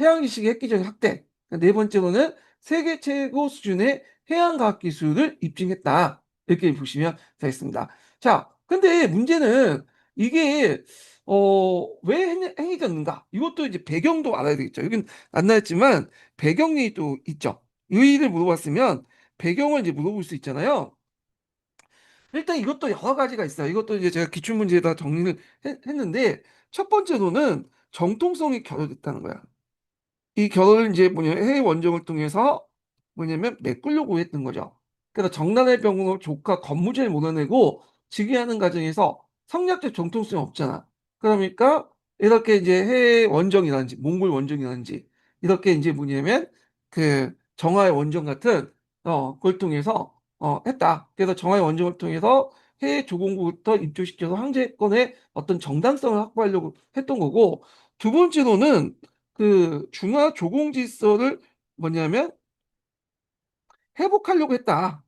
Speaker 1: 해양지식의 획기적인 확대. 네 번째로는 세계 최고 수준의 해양과학 기술을 입증했다. 이렇게 보시면 되겠습니다. 자, 근데 문제는 이게 왜 행해졌는가? 이것도 이제 배경도 알아야 되겠죠. 여긴 안 나왔지만 배경이 또 있죠. 의의를 물어봤으면 배경을 이제 물어볼 수 있잖아요. 일단 이것도 여러 가지가 있어요. 이것도 이제 제가 기출문제에다 정리를 했는데 첫 번째로는 정통성이 결여됐다는 거야. 이 결혼을 이제 뭐냐면 해외 원정을 통해서 뭐냐면 메꾸려고 했던 거죠. 그래서 정난의 병으로 조카 건무죄를 몰아내고 즉위하는 과정에서 성략적 정통성이 없잖아. 그러니까 이렇게 이제 해외 원정이라든지 몽골 원정이라든지 이렇게 이제 뭐냐면 그 정화의 원정 같은 그걸 통해서 했다. 그래서 정화의 원정을 통해서 해외 조공국부터 입주시켜서 황제권의 어떤 정당성을 확보하려고 했던 거고 두 번째로는 그 중화 조공 질서를 뭐냐면 회복하려고 했다.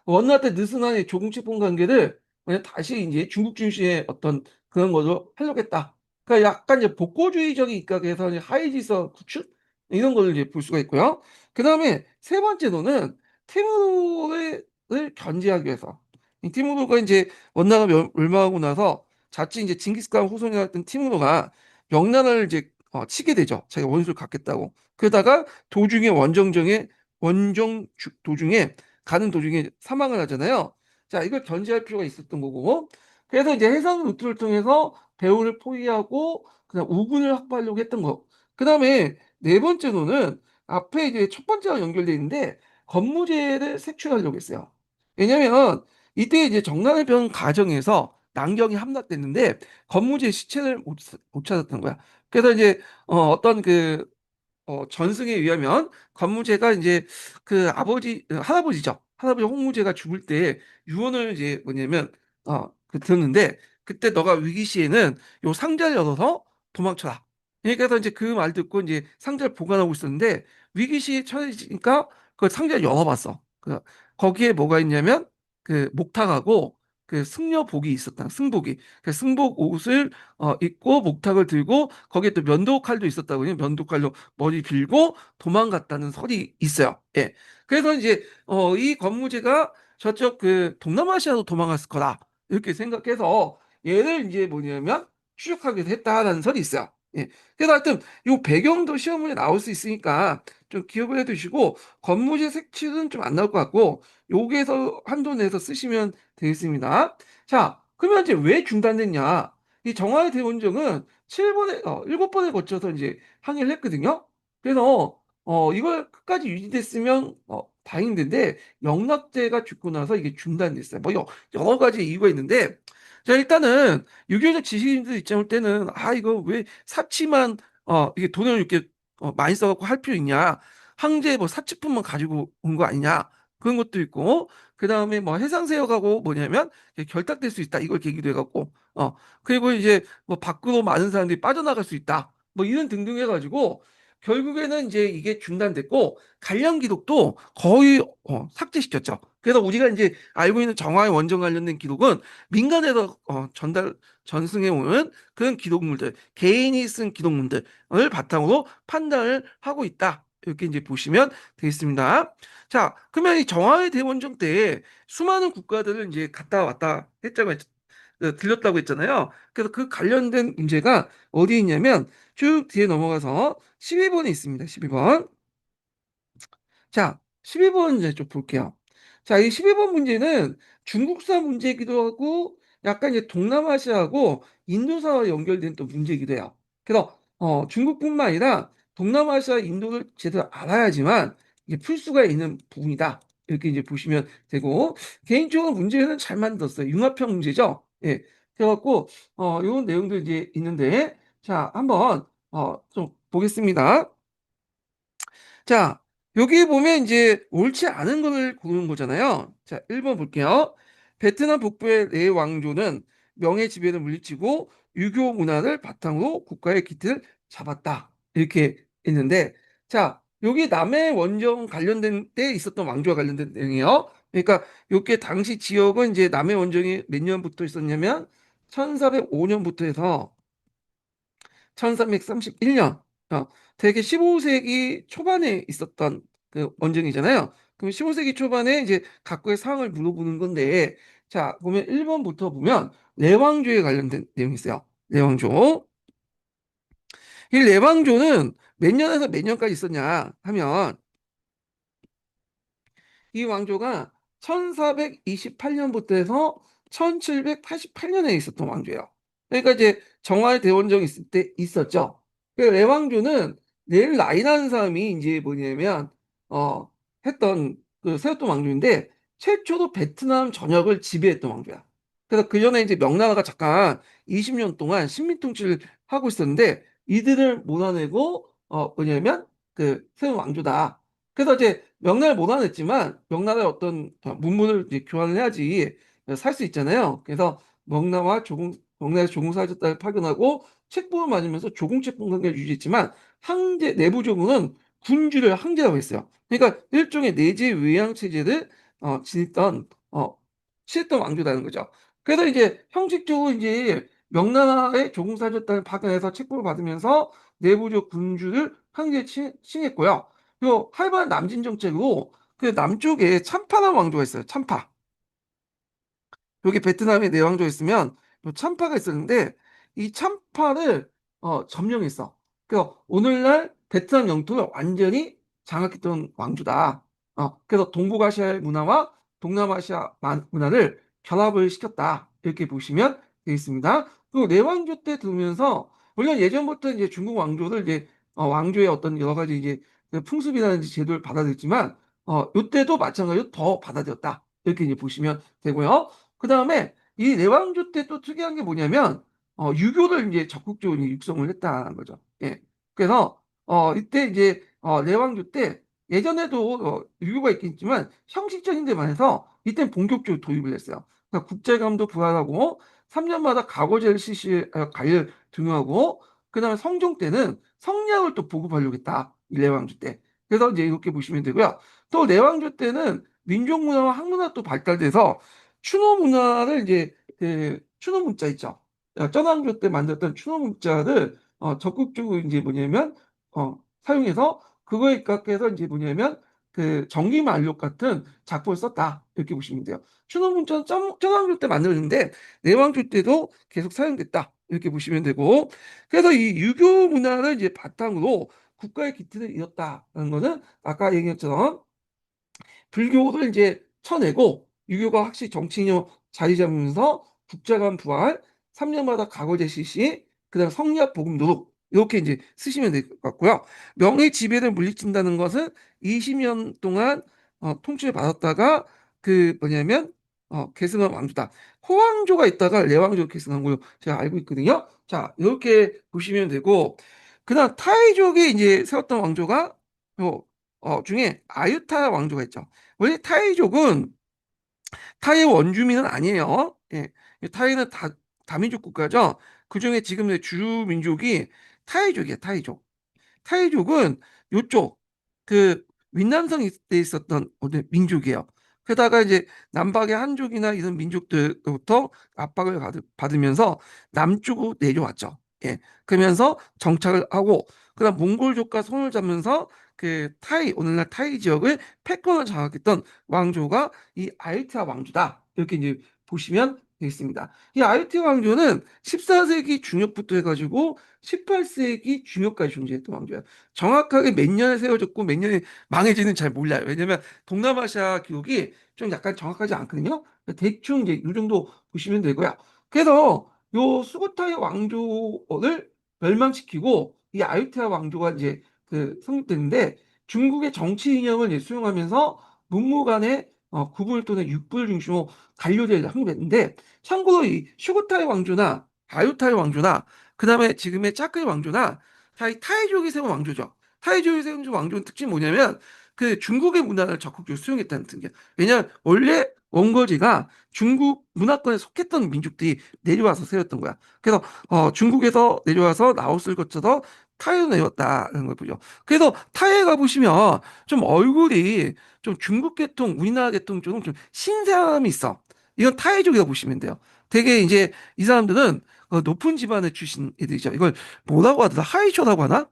Speaker 1: 원나라 때 느슨한 이 조공식분 관계를 그냥 다시 이제 중국 중심의 어떤 그런 걸로 하려고 했다. 그러니까 약간 이제 복고주의적인 입각에서 이제 하위 질서 구축 이런 걸 이제 볼 수가 있고요. 그 다음에 세 번째로는 티무르를 견제하기 위해서 이 티무르가 이제 원나라가 멸망하고 나서 자칫 이제 징기스칸 후손이었던 티무르가 명나라를 이제 치게 되죠. 자기가 원수를 갖겠다고. 그러다가 도중에 도중에 가는 도중에 사망을 하잖아요. 자, 이걸 견제할 필요가 있었던 거고. 그래서 이제 해상 루트를 통해서 배후를 포위하고 그냥 우군을 확보하려고 했던 거. 그다음에 네 번째로는 앞에 이제 첫 번째와 연결돼 있는데 건무제를 색출하려고 했어요. 왜냐면 이때 이제 정난해변 가정에서 난경이 함락됐는데 건무제 시체를 못 찾았던 거야. 그래서 이제 어떤 전승에 의하면 건무제가 이제 그 할아버지죠. 할아버지 홍무제가 죽을 때 유언을 이제 뭐냐면 들었는데 그때 너가 위기 시에는 요 상자를 열어서 도망쳐라. 그래서 이제 그 말 듣고 이제 상자를 보관하고 있었는데 위기 시에 처해지니까 그 상자를 열어봤어. 거기에 뭐가 있냐면 그 목탁하고 그 승려복이 있었다. 승복이. 그 승복 옷을 입고 목탁을 들고 거기에 또 면도칼도 있었다고요. 면도칼로 머리 빌고 도망갔다는 설이 있어요. 예. 그래서 이제 이 권무제가 저쪽 그 동남아시아로 도망갔을 거다. 이렇게 생각해서 얘를 이제 뭐냐면 추적하기도 했다라는 설이 있어요. 예. 그래서 하여튼 이 배경도 시험 문제 나올 수 있으니까 좀 기억을 해두시고 권무제 색칠은 좀 안 나올 것 같고 여기에서 한도 내서 쓰시면 되겠습니다. 자, 그러면 이제 왜 중단됐냐? 이 정화의 대원정은 7번에 거쳐서 이제 항해를 했거든요. 그래서 이걸 끝까지 유지됐으면 다행인데 영락제가 죽고 나서 이게 중단됐어요. 뭐 여러 가지 이유가 있는데 자 일단은 유교적 지식인들 입장일 때는 이거 왜 사치만 이게 돈을 이렇게 많이 써갖고 할 필요 있냐? 항제 뭐 사치품만 가지고 온 거 아니냐? 그런 것도 있고 그 다음에 뭐 해상세역하고 뭐냐면 결탁될 수 있다 이걸 계기도 해갖고 그리고 이제 뭐 밖으로 많은 사람들이 빠져나갈 수 있다. 뭐 이런 등등 해가지고 결국에는 이제 이게 중단됐고 관련 기록도 거의 삭제시켰죠. 그래서 우리가 이제 알고 있는 정화의 원전 관련된 기록은 민간에서 전승해 오는 그런 기록물들, 개인이 쓴 기록물들을 바탕으로 판단을 하고 있다. 이렇게 이제 보시면 되겠습니다. 자, 그러면 이 정화의 대원정 때 수많은 국가들을 이제 갔다 왔다 들렸다고 했잖아요. 그래서 그 관련된 문제가 어디 있냐면 쭉 뒤에 넘어가서 12번에 있습니다. 12번. 자, 12번 이제 좀 볼게요. 자, 이 12번 문제는 중국사 문제이기도 하고 약간 이제 동남아시아하고 인도사와 연결된 또 문제이기도 해요. 그래서 중국뿐만 아니라 동남아시아, 인도를 제대로 알아야지만 이게 풀 수가 있는 부분이다. 이렇게 이제 보시면 되고 개인적으로 문제는 잘 만들었어요. 융합형 문제죠. 예. 그래갖고 이런 내용도 이제 있는데 자, 한번 좀 보겠습니다. 자, 여기 보면 이제 옳지 않은 것을 고르는 거잖아요. 자, 1번 볼게요. 베트남 북부의 내 왕조는 명예 지배를 물리치고 유교 문화를 바탕으로 국가의 기틀을 잡았다. 이렇게 있는데, 자, 여기 남해 원정 관련된 때 있었던 왕조와 관련된 내용이에요. 그러니까 여기 당시 지역은 이제 남해 원정이 몇 년부터 있었냐면 1405년부터 해서 1331년, 되게 15세기 초반에 있었던 그 원정이잖아요. 그럼 15세기 초반에 이제 각국의 상황을 물어보는 건데, 자, 보면 1번부터 보면 내왕조에 관련된 내용이 있어요. 내왕조. 이 내왕조는 몇 년에서 몇 년까지 있었냐 하면 이 왕조가 1428년부터 해서 1788년에 있었던 왕조예요. 그러니까 이제 정화의 대원정이 있을 때 있었죠. 그 레왕조는 내일 라인하는 사람이 이제 뭐냐면 어 했던 그 세웠던 왕조인데 최초로 베트남 전역을 지배했던 왕조야. 그래서 그 전에 이제 명나라가 잠깐 20년 동안 식민 통치를 하고 있었는데 이들을 몰아내고 뭐냐면 그 세운 왕조다. 그래서 이제 명나라를 몰아냈지만 명나라의 어떤 문물을 이제 교환을 해야지 살 수 있잖아요. 그래서 명나라 조공사절단을 파견하고 책봉을 맞으면서 조공책봉 관계를 유지했지만 항제 내부적으로는 군주를 항제하고 있어요. 그러니까 일종의 내재 외양 체제를 지냈던 취했던 왕조라는 거죠. 그래서 이제 형식적으로 이제 명나라의 조공사절단을 파견해서 책봉을 받으면서 내부적 군주를 항제에 칭했고요. 요 활발한 남진 정책으로 그 남쪽에 참파라는 왕조가 있어요. 참파. 여기 베트남에 내왕조 있으면 요 참파가 있었는데 이 참파를 점령했어. 그래서 오늘날 베트남 영토를 완전히 장악했던 왕조다. 그래서 동북아시아의 문화와 동남아시아 문화를 결합을 시켰다. 이렇게 보시면 되겠습니다. 또 내왕조 때 들으면서 물론 예전부터 이제 중국 왕조를 이제 왕조의 어떤 여러 가지 이제 그 풍습이라든지 제도를 받아들였지만 이때도 마찬가지로 더 받아들였다 이렇게 이제 보시면 되고요. 그 다음에 이 내왕조 때 또 특이한 게 뭐냐면 유교를 이제 적극적으로 이제 육성을 했다는 거죠. 예. 그래서 이때 이제 내왕조 때 예전에도 유교가 있겠지만 형식적인 데만 해서 이때 본격적으로 도입을 했어요. 그러니까 국제감도 부활하고 3년마다 가고제를 관리를 등용하고 그다음에 성종 때는 성냥을 또 보급하려고 했다. 이 내왕조 때. 그래서 이제 이렇게 보시면 되고요. 또 내왕조 때는 민족 문화와 학문화 또 발달돼서 추노 문화를 이제 그 추노 문자 있죠. 전왕조 때 만들었던 추노 문자를 적극적으로 이제 뭐냐면 사용해서 그거에 입각해서 이제 뭐냐면 그 정기만료 같은 작품을 썼다 이렇게 보시면 돼요. 추노문자는 전왕조 때 만들었는데 내왕조 때도 계속 사용됐다 이렇게 보시면 되고 그래서 이 유교 문화를 이제 바탕으로 국가의 기틀을 이었다는 것은 아까 얘기한 것처럼 불교를 이제 쳐내고 유교가 확실히 정치인으로 자리 잡으면서 국자관 부활, 3년마다 가거제 실시, 그다음 성리학 복음 노력 이렇게 이제 쓰시면 될 것 같고요. 명의 지배를 물리친다는 것은 20년 동안 통치를 받았다가 그 뭐냐면 계승한 왕조다. 호왕조가 있다가 레왕조 계승한 걸로 제가 알고 있거든요. 자, 이렇게 보시면 되고 그다음 타이족이 이제 세웠던 왕조가 중에 아유타 왕조가 있죠. 원래 타이족은 타이의 원주민은 아니에요. 예. 타이는 다민족 국가죠. 그중에 지금 주민족이 타이족이에요. 타이족. 타이족은 요쪽 그 윈난성에 있었던 어떤 민족이에요. 게다가 이제 남박의 한족이나 이런 민족들로부터 압박을 받으면서 남쪽으로 내려왔죠. 예. 그러면서 정착을 하고 그다음 몽골족과 손을 잡으면서 그 타이 오늘날 타이 지역을 패권을 장악했던 왕조가 이 아유티아 왕조다. 이렇게 이제 보시면 되겠습니다. 이 아유티아 왕조는 14세기 중엽부터 해가지고 18세기 중엽까지 존재했던 왕조예요. 정확하게 몇 년에 세워졌고 몇 년에 망해지는 잘 몰라요. 왜냐면 동남아시아 기록이 좀 약간 정확하지 않거든요. 대충 이제 이 정도 보시면 되고요. 그래서 요 수고타이 왕조를 멸망시키고 이 아유테야 왕조가 이제 그 성립됐는데 중국의 정치 이념을 이제 수용하면서 문무 간의 구분 또는 육부를 중심으로 관료제를 확립했는데 참고로 이 슈고타이 왕조나 아유타이 왕조나 그다음에 지금의 짜크의 왕조나 타이족이 세운 왕조죠. 타이족이 세운 왕조는 특징이 뭐냐면 그 중국의 문화를 적극적으로 수용했다는 특징이에요. 왜냐하면 원래 원거지가 중국 문화권에 속했던 민족들이 내려와서 세웠던 거야. 그래서 중국에서 내려와서 라오스를 거쳐서 타이로 내려왔다는 걸 보죠. 그래서 타이에 가보시면 좀 얼굴이 좀 중국 계통, 우리나라 계통처럼 좀 신사함이 있어. 이건 타이족이라고 보시면 돼요. 되게 이제 이 사람들은 높은 집안의 출신 애들이죠. 이걸 뭐라고 하더라? 하이쇼라고 하나?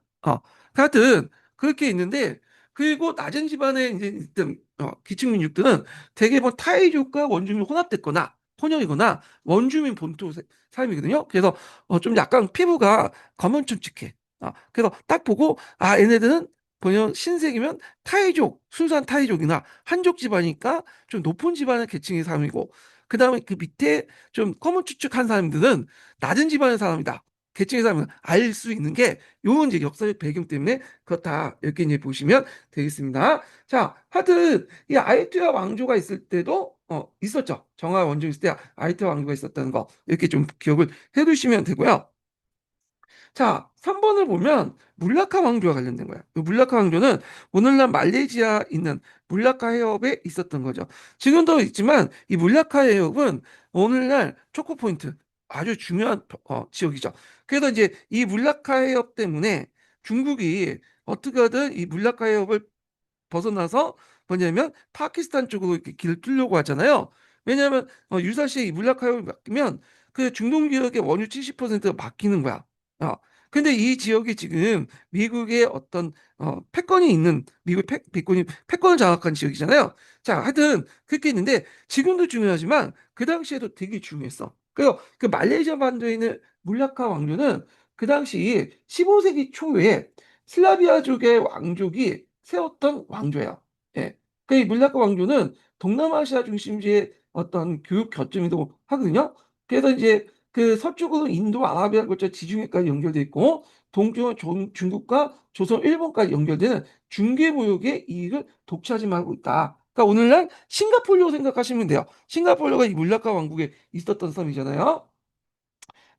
Speaker 1: 하여튼 그렇게 있는데 그리고 낮은 집안의 이제 있던 기층 민족들은 대개 뭐 타이족과 원주민 혼합됐거나 혼혈이거나 원주민 본토 사람이거든요. 그래서 좀 약간 피부가 검은축축해. 그래서 딱 보고 얘네들은 번역 신색이면 타이족, 순수한 타이족이나 한족 집안이니까 좀 높은 집안의 계층의 사람이고 그 다음에 그 밑에 좀 검은축축한 사람들은 낮은 집안의 사람이다. 계층의 사람은 알 수 있는 게 요런 이제 역사적 배경 때문에 그렇다. 이렇게 이제 보시면 되겠습니다. 자, 하여튼 이 아이투야 왕조가 있을 때도 있었죠. 정화 원조 있을 때 아이투야 왕조가 있었다는 거 이렇게 좀 기억을 해두시면 되고요. 자, 3번을 보면 물라카 왕조와 관련된 거야. 이 물라카 왕조는 오늘날 말레이시아 있는 물라카 해협에 있었던 거죠. 지금도 있지만 이 물라카 해협은 오늘날 초코 포인트 아주 중요한 지역이죠. 그래서 이제 이 물라카 해협 때문에 중국이 어떻게 하든 이 물라카 해협을 벗어나서 뭐냐면 파키스탄 쪽으로 이렇게 길을 뚫려고 하잖아요. 왜냐하면 유사시에 이 물라카이를 맡기면 그 중동 지역의 원유 70%가 맡기는 거야. 어. 근데 이 지역이 지금 미국의 어떤 패권이 있는 미국 패권을 장악한 지역이잖아요. 자, 하여튼 그렇게 있는데 지금도 중요하지만 그 당시에도 되게 중요했어. 그래서 그 말레이시아 반도에 있는 물라카 왕조는 그 당시 15세기 초에 슬라비아족의 왕족이 세웠던 왕조예요. 예. 그이 물라카 왕조는 동남아시아 중심지의 어떤 교육 거점이기도 하거든요. 그래서 이제 그 서쪽으로 인도, 아라비아 거쳐 지중해까지 연결돼 있고 동쪽은 중국과 조선, 일본까지 연결되는 중개무역의 이익을 독차지하고 있다. 그러니까 오늘날 싱가포르로 생각하시면 돼요. 싱가포르가 이 물라카 왕국에 있었던 섬이잖아요.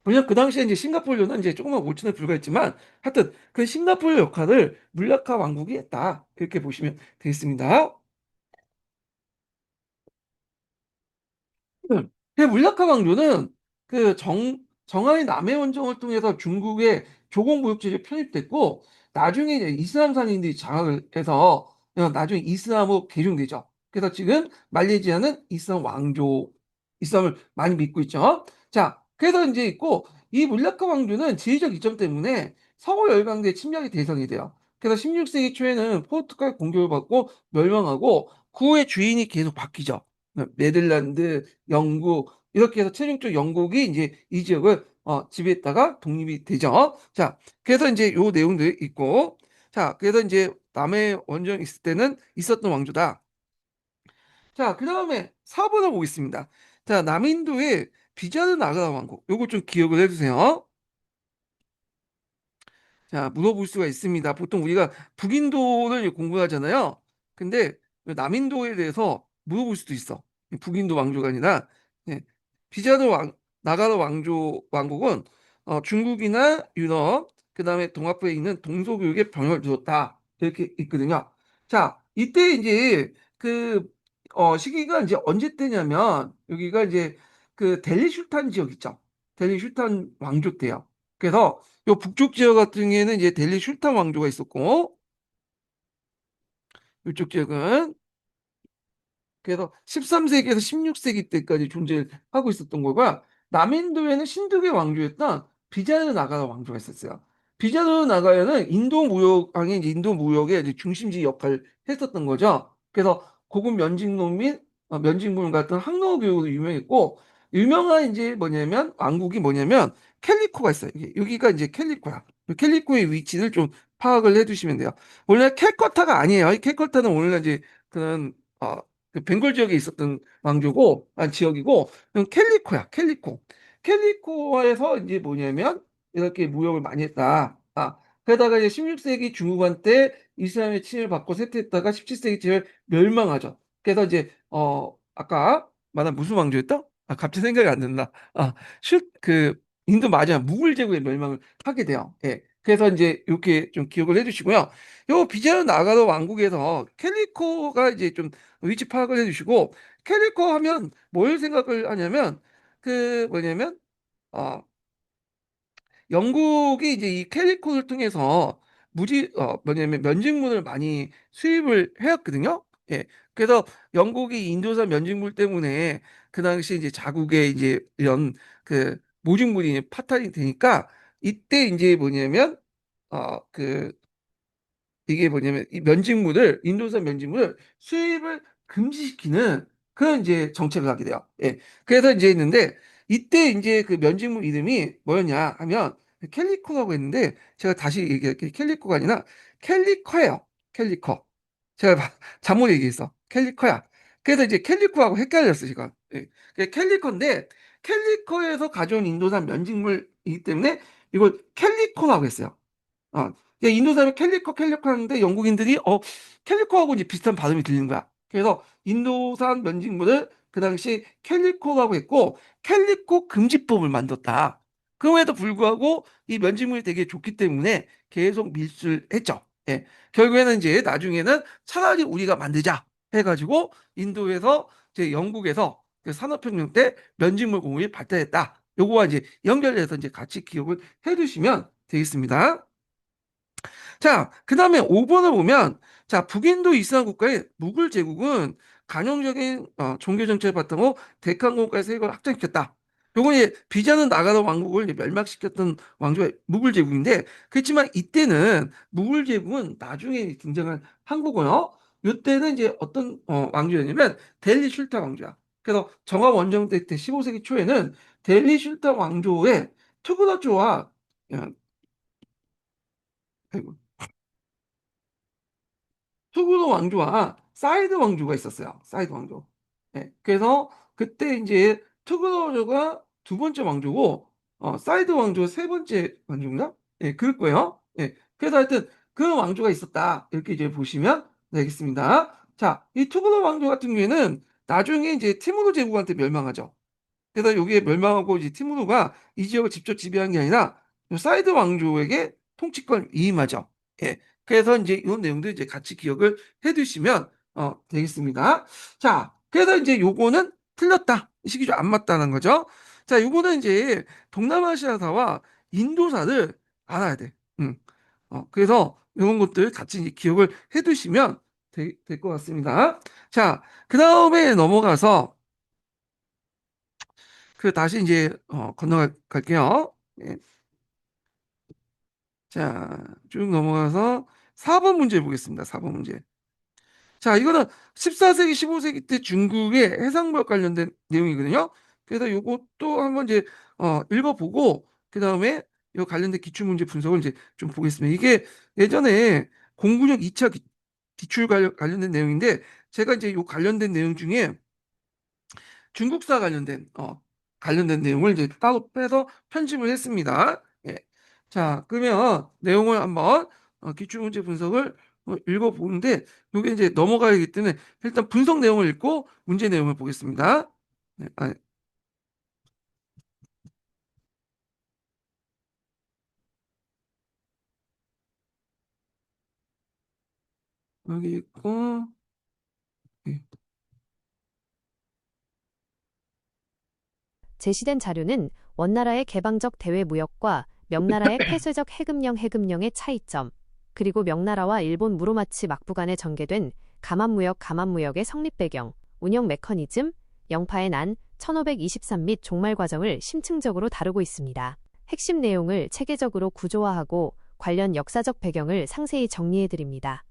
Speaker 1: 물론 그 당시에 이제 싱가포르는 이제 조그만 오천에 불과했지만 하여튼 그 싱가포르 역할을 물라카 왕국이 했다. 이렇게 보시면 되겠습니다. 그 물라카 왕조는 그 정하의 남해 원정을 통해서 중국의 조공무역지에 편입됐고 나중에 이제 이슬람 상인들이 장악을 해서 나중에 이슬람으로 개종되죠. 그래서 지금 말레이시아는 이슬람 왕조, 이슬람을 많이 믿고 있죠. 자, 그래서 이제 있고 이 물라카 왕조는 지리적 이점 때문에 서구 열강대 침략의 대상이 돼요. 그래서 16세기 초에는 포르투갈 공격을 받고 멸망하고 그 후에 주인이 계속 바뀌죠. 네덜란드, 영국 이렇게 해서 최종적 영국이 이제 이 지역을 지배했다가 독립이 되죠. 자, 그래서 이제 요 내용들이 있고, 자, 그래서 이제 남해 원정 있을 때는 있었던 왕조다. 자, 그 다음에 4번을 보겠습니다. 자, 남인도의 비자르 나가라 왕국. 요거 좀 기억을 해주세요. 자, 물어볼 수가 있습니다. 보통 우리가 북인도를 공부하잖아요. 근데 남인도에 대해서 물어볼 수도 있어. 북인도 왕조가 아니라 예, 비자드 나가르 왕국은 중국이나 유럽, 그다음에 동아프리카에 있는 동서교육의 병을 두었다. 이렇게 있거든요. 자, 이때 이제 그 시기가 이제 언제 때냐면 여기가 이제 그 델리 술탄 지역 있죠. 델리 술탄 왕조 때요. 그래서 요 북쪽 지역 같은 경우에는 이제 델리 술탄 왕조가 있었고 이쪽 지역은 그래서 13세기에서 16세기 때까지 존재하고 있었던 거가 남인도에는 신두개 왕조였던 비자르 나가라 왕조가 있었어요. 비자르 나가야는 인도 무역왕이 이제 인도 무역의 이제 중심지 역할을 했었던 거죠. 그래서 고급 면직농 및 면직물 같은 항로 교육으로 유명했고 유명한 이제 뭐냐면 왕국이 뭐냐면 캘리코가 있어요. 여기가 이제 캘리코야. 캘리코의 위치를 좀 파악을 해두시면 돼요. 원래 캘커타가 아니에요. 이 캘커타는 오늘날 이제 그런 그 벵골 지역에 있었던 왕조고, 지역이고, 캘리코야, 캘리코. 캘리코에서 이제 뭐냐면, 이렇게 무역을 많이 했다. 그러다가 이제 16세기 중후반 때 이슬람의 침을 받고 쇠퇴했다가 17세기 때 멸망하죠. 그래서 이제, 아까 말한 무슨 왕조였다? 갑자기 생각이 안 난다. 인도 맞아. 무굴 제국의 멸망을 하게 돼요. 예. 그래서 이제 이렇게 좀 기억을 해주시고요. 요 비자르 나가도 왕국에서 캘리코가 이제 좀 위치 파악을 해주시고 캐리코 하면 뭘 생각을 하냐면 그 뭐냐면 어 영국이 이제 이 캐리코를 통해서 뭐냐면 면직물을 많이 수입을 해왔거든요. 예. 그래서 영국이 인도산 면직물 때문에 그 당시 이제 자국의 이제 이런 그 모직물이 파탄이 되니까 이때 이제 뭐냐면 그 이게 뭐냐면 이 면직물을 인도산 면직물을 수입을 금지시키는 그런 이제 정책을 하게 돼요. 예. 그래서 이제 있는데 이때 이제 그 면직물 이름이 뭐였냐 하면 캘리코라고 했는데 제가 다시 얘기할게요. 캘리코가 아니라 캘리커예요. 캘리커. 제가 잘못 얘기했어. 캘리커야. 그래서 이제 캘리코하고 헷갈렸어, 제가. 예. 그게 캘리커인데 캘리커에서 가져온 인도산 면직물이기 때문에 이걸 캘리코라고 했어요. 인도 사람이 캘리커 하는데 영국인들이 캘리커하고 이제 비슷한 발음이 들리는 거야. 그래서 인도산 면직물을 그 당시 캘리코라고 했고 캘리코 금지법을 만들었다. 그럼에도 불구하고 이 면직물이 되게 좋기 때문에 계속 밀수를 했죠. 예. 결국에는 이제 나중에는 차라리 우리가 만들자 해가지고 인도에서 이제 영국에서 그 산업혁명 때 면직물 공업이 발달했다. 요거와 이제 연결해서 이제 같이 기억을 해두시면 되겠습니다. 자, 그 다음에 5번을 보면, 자, 북인도 이슬람 국가의 무굴 제국은 간용적인 종교 정책을 바탕으로 데칸 공국가의 세력을 확장시켰다. 요건 이제 비자는 나가는 왕국을 이제 멸망시켰던 왕조가 무굴 제국인데, 그렇지만 이때는 무굴 제국은 나중에 등장한 한 거고요. 이때는 이제 어떤 왕조였냐면 델리 슐탄 왕조야. 그래서 정화 원정 때 15세기 초에는 델리 슐탄 왕조의 투그러즈와 투구도 왕조와 사이드 왕조가 있었어요. 사이드 왕조. 네, 그래서 그때 이제 투구도가 두 번째 왕조고, 사이드 왕조 세 번째 왕조인가? 예, 그럴 거예요. 예. 그래서 하여튼 그 왕조가 있었다. 이렇게 이제 보시면 되겠습니다. 자, 이 투글럭 왕조 같은 경우에는 나중에 이제 티무르 제국한테 멸망하죠. 그래서 여기에 멸망하고 이제 티무르가 이 지역을 직접 지배한 게 아니라 사이드 왕조에게 통치권 위임하죠. 예. 그래서 이제 이런 내용도 이제 같이 기억을 해두시면 되겠습니다. 자, 그래서 이제 요거는 틀렸다. 시기조 안 맞다는 거죠. 자, 요거는 이제 동남아시아사와 인도사를 알아야 돼. 그래서 이런 것들 같이 이제 기억을 해두시면 될 것 같습니다. 자, 그 다음에 넘어가서 다시 이제 건너갈게요. 예. 자, 쭉 넘어가서 4번 문제 보겠습니다. 4번 문제. 자, 이거는 14세기, 15세기 때 중국의 해상무역 관련된 내용이거든요. 그래서 요것도 한번 이제 읽어보고 그다음에 요 관련된 기출문제 분석을 이제 좀 보겠습니다. 이게 예전에 공군력 2차 기출 관련된 내용인데 제가 이제 요 관련된 내용 중에 중국사 관련된 내용을 이제 따로 빼서 편집을 했습니다. 예. 자, 그러면 내용을 한번 기출문제 분석을 읽어보는데 이게 이제 넘어가기 때문에 일단 분석 내용을 읽고 문제 내용을 보겠습니다. 네, 여기 있고 예.
Speaker 2: 제시된 자료는 원나라의 개방적 대외 무역과 명나라의 폐쇄적 해금령의 차이점, 그리고 명나라와 일본 무로마치 막부간에 전개된 감합무역의 성립 배경, 운영 메커니즘, 영파의 난, 1523 및 종말 과정을 심층적으로 다루고 있습니다. 핵심 내용을 체계적으로 구조화하고 관련 역사적 배경을 상세히 정리해드립니다.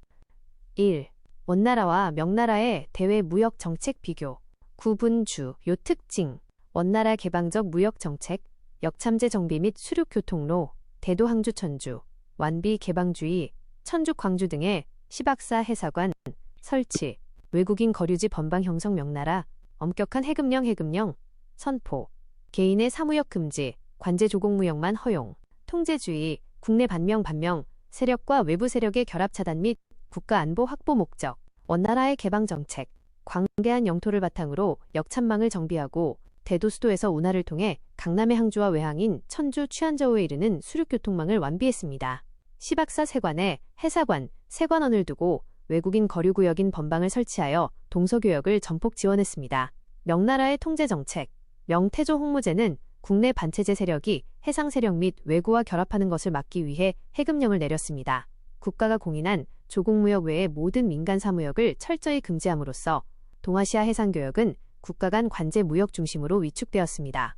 Speaker 2: 1. 원나라와 명나라의 대외 무역 정책 비교. 구분주, 요 특징. 원나라 개방적 무역 정책, 역참제 정비 및 수륙 교통로, 대도 항주 천주, 완비 개방주의, 천주 광주 등의 시박사 해사관, 설치, 외국인 거류지 번방 형성 명나라, 엄격한 해금령, 선포, 개인의 사무역 금지, 관제 조공무역만 허용, 통제주의, 국내 반명, 세력과 외부 세력의 결합 차단 및 국가 안보 확보 목적, 원나라의 개방 정책, 광대한 영토를 바탕으로 역참망을 정비하고 대도 수도에서 운하를 통해 강남의 항주와 외항인 천주 취안저우에 이르는 수륙교통망을 완비했습니다. 시박사 세관에 해사관, 세관원을 두고 외국인 거류구역인 번방을 설치하여 동서교역을 전폭 지원했습니다. 명나라의 통제정책. 명태조 홍무제는 국내 반체제 세력이 해상 세력 및 외구와 결합하는 것을 막기 위해 해금령을 내렸습니다. 국가가 공인한 조공무역 외의 모든 민간 사무역을 철저히 금지함으로써 동아시아 해상교역은 국가 간 관제 무역 중심으로 위축되었습니다.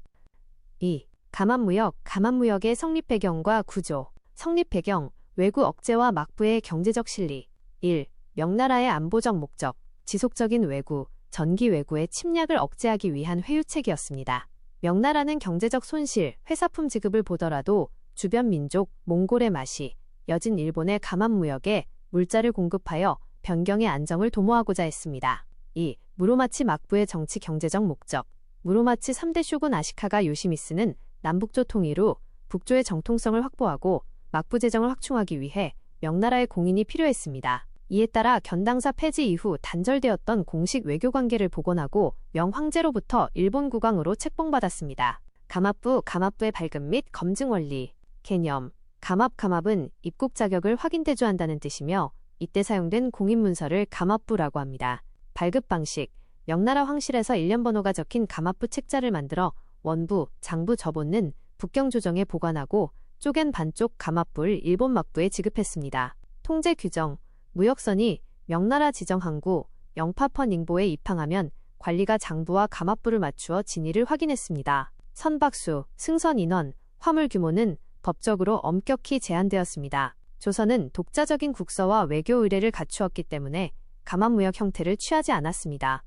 Speaker 2: 2. 감합무역의 성립 배경과 구조. 성립 배경, 외구 억제와 막부의 경제적 실리. 1. 명나라의 안보적 목적, 지속적인 외구, 전기 외구의 침략을 억제하기 위한 회유책이었습니다. 명나라는 경제적 손실, 회사품 지급을 보더라도 주변 민족, 몽골의 마시, 여진 일본의 감합무역에 물자를 공급하여 변경의 안정을 도모하고자 했습니다. 2. 무로마치 막부의 정치 경제적 목적. 무로마치 3대 쇼군 아시카가 요시미스는 남북조 통일 후 북조의 정통성을 확보하고 막부 재정을 확충하기 위해 명나라의 공인이 필요했습니다. 이에 따라 견당사 폐지 이후 단절되었던 공식 외교관계를 복원하고 명황제로부터 일본 국왕으로 책봉받았습니다. 감합부의 발급 및 검증 원리. 개념. 감합은 입국 자격을 확인대조한다는 뜻이며 이때 사용된 공인문서를 감합부라고 합니다. 발급 방식. 명나라 황실에서 일련번호가 적힌 감합부 책자를 만들어 원부, 장부 접원은 북경 조정에 보관하고 쪼갠 반쪽 감합부를 일본 막부에 지급했습니다. 통제 규정. 무역선이 명나라 지정 항구, 영파펀 닝보에 입항하면 관리가 장부와 감합부를 맞추어 진위를 확인했습니다. 선박수, 승선 인원, 화물 규모는 법적으로 엄격히 제한되었습니다. 조선은 독자적인 국서와 외교 의례를 갖추었기 때문에 감합무역 형태를 취하지 않았습니다.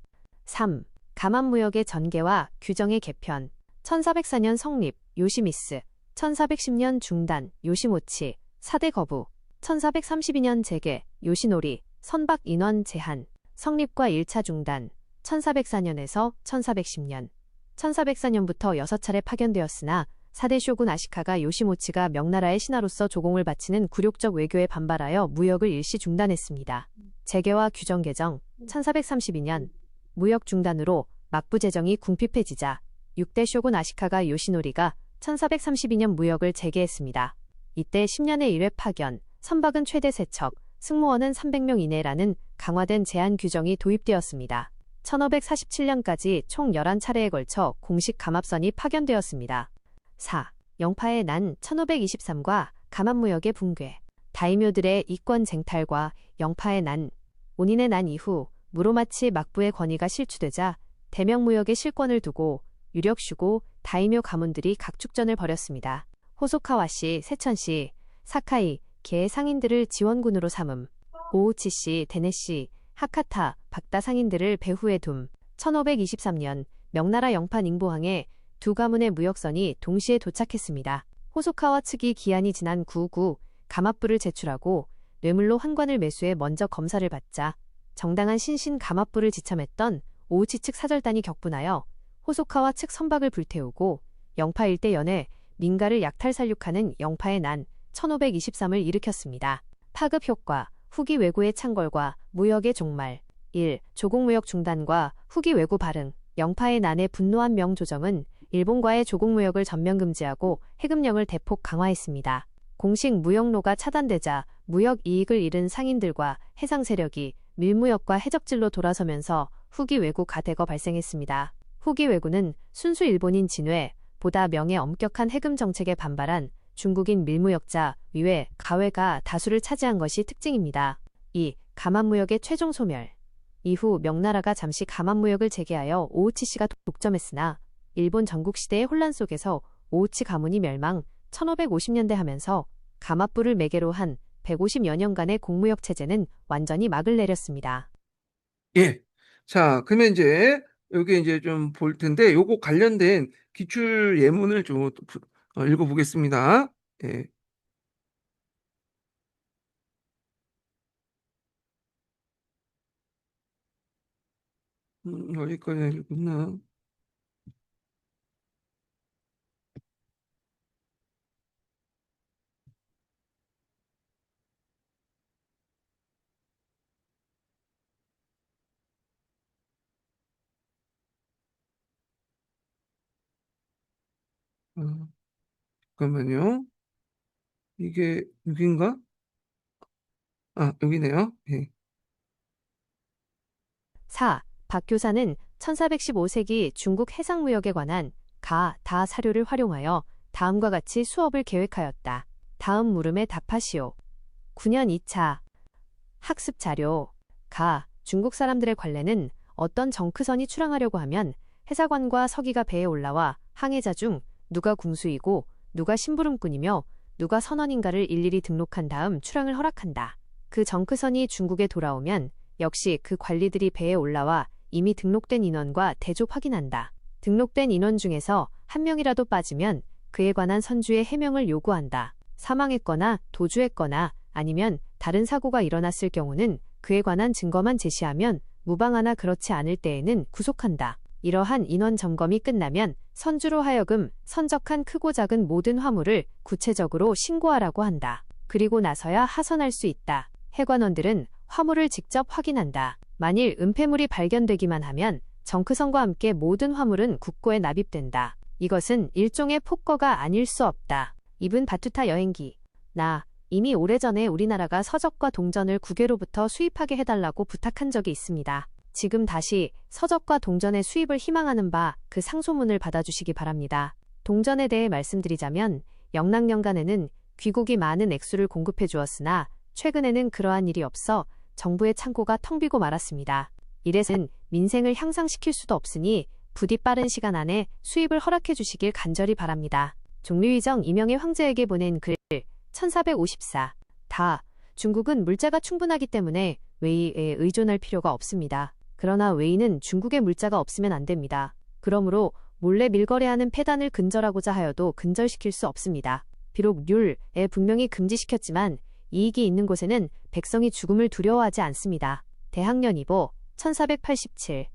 Speaker 2: 3. 감합무역의 전개와 규정의 개편. 1404년 성립, 요시미스. 1410년 중단, 요시모치. 4대 거부. 1432년 재개, 요시노리. 선박 인원 제한. 성립과 1차 중단. 1404년에서 1410년. 1404년부터 6차례 파견되었으나 4대 쇼군 아시카가 요시모치가 명나라의 신하로서 조공을 바치는 굴욕적 외교에 반발하여 무역을 일시 중단했습니다. 재계와 규정 개정 1432년 무역 중단으로 막부 재정이 궁핍해지자 6대 쇼군 아시카가 요시노리가 1432년 무역을 재개했습니다. 이때 10년에 1회 파견, 선박은 최대 3척, 승무원은 300명 이내라는 강화된 제한 규정이 도입되었습니다. 1547년까지 총 11차례에 걸쳐 공식 감압선이 파견되었습니다. 4. 영파의 난 1523과 감압무역의 붕괴. 다이묘들의 이권 쟁탈과 영파의 난, 온인의 난 이후 무로마치 막부의 권위가 실추되자 대명무역의 실권을 두고 유력슈고 다이묘 가문들이 각축전을 벌였습니다. 호소카와시, 세천시, 사카이, 개 상인들을 지원군으로 삼음. 오우치시, 데네시, 하카타, 박다 상인들을 배후에 둠. 1523년 명나라 영파 닝보항에 두 가문의 무역선이 동시에 도착했습니다. 호소카와 측이 기한이 지난 9구 감압부를 제출하고 뇌물로 환관을 매수해 먼저 검사를 받자 정당한 신신 감압부를 지참했던 오우치 측 사절단이 격분하여 호소카와 측 선박을 불태우고 영파 일대 연해 민가를 약탈살육하는 영파의 난 1523을 일으켰습니다. 파급 효과, 후기 왜구의 창궐과 무역의 종말. 1. 조공무역 중단과 후기 왜구 발흥. 영파의 난의 분노한 명조정은 일본과의 조공무역을 전면 금지하고 해금령을 대폭 강화했습니다. 공식 무역로가 차단되자 무역 이익을 잃은 상인들과 해상 세력이 밀무역과 해적질로 돌아서면서 후기 왜구가 대거 발생했습니다. 후기 왜구는 순수 일본인 진회, 보다 명예 엄격한 해금 정책에 반발한 중국인 밀무역자, 위회, 가회가 다수를 차지한 것이 특징입니다. 2. 감압무역의 최종 소멸. 이후 명나라가 잠시 감압무역을 재개하여 오우치시가 독점했으나 일본 전국시대의 혼란 속에서 오우치 가문이 멸망 1550년대 하면서 감압부를 매개로 한 150여 년간의 공무역 체제는 완전히 막을 내렸습니다.
Speaker 1: 예. 자, 그러면 이제 여기 이제 좀 볼 텐데 요거 관련된 기출 예문을 좀 읽어보겠습니다. 예. 여기까지 읽었나? 어, 잠깐만요. 이게 여기인가? 아, 여기네요. 예.
Speaker 2: 4. 박 교사는 1415세기 중국 해상무역에 관한 다 사료를 활용하여 다음과 같이 수업을 계획하였다. 다음 물음에 답하시오. 9년 2차 학습 자료. 중국 사람들의 관례는 어떤 정크선이 출항하려고 하면 해사관과 서기가 배에 올라와 항해자 중 누가 궁수이고 누가 심부름꾼이며 누가 선원인가를 일일이 등록한 다음 출항을 허락한다. 그 정크선이 중국에 돌아오면 역시 그 관리들이 배에 올라와 이미 등록된 인원과 대조 확인한다. 등록된 인원 중에서 한 명이라도 빠지면 그에 관한 선주의 해명을 요구한다. 사망했거나 도주했거나 아니면 다른 사고가 일어났을 경우는 그에 관한 증거만 제시하면 무방하나 그렇지 않을 때에는 구속한다. 이러한 인원 점검이 끝나면 선주로 하여금 선적한 크고 작은 모든 화물을 구체적으로 신고하라고 한다. 그리고 나서야 하선할 수 있다. 해관원들은 화물을 직접 확인한다. 만일 은폐물이 발견되기만 하면 정크선과 함께 모든 화물은 국고에 납입된다. 이것은 일종의 폭거가 아닐 수 없다. 이분 바투타 여행기. 이미 오래전에 우리나라가 서적과 동전을 국외로부터 수입하게 해달라고 부탁한 적이 있습니다. 지금 다시 서적과 동전의 수입을 희망하는 바 그 상소문을 받아주시기 바랍니다. 동전에 대해 말씀드리자면 영락년간에는 귀국이 많은 액수를 공급해 주었으나 최근에는 그러한 일이 없어 정부의 창고가 텅 비고 말았습니다. 이래서는 민생을 향상시킬 수도 없으니 부디 빠른 시간 안에 수입을 허락해 주시길 간절히 바랍니다. 종류의정 이명의 황제에게 보낸 글 1454. 중국은 물자가 충분하기 때문에 웨이에 의존할 필요가 없습니다. 그러나 웨이는 중국에 물자가 없으면 안 됩니다. 그러므로 몰래 밀거래하는 폐단을 근절하고자 하여도 근절시킬 수 없습니다. 비록 률에 분명히 금지시켰지만 이익이 있는 곳에는 백성이 죽음을 두려워하지 않습니다. 대학년이보 1487.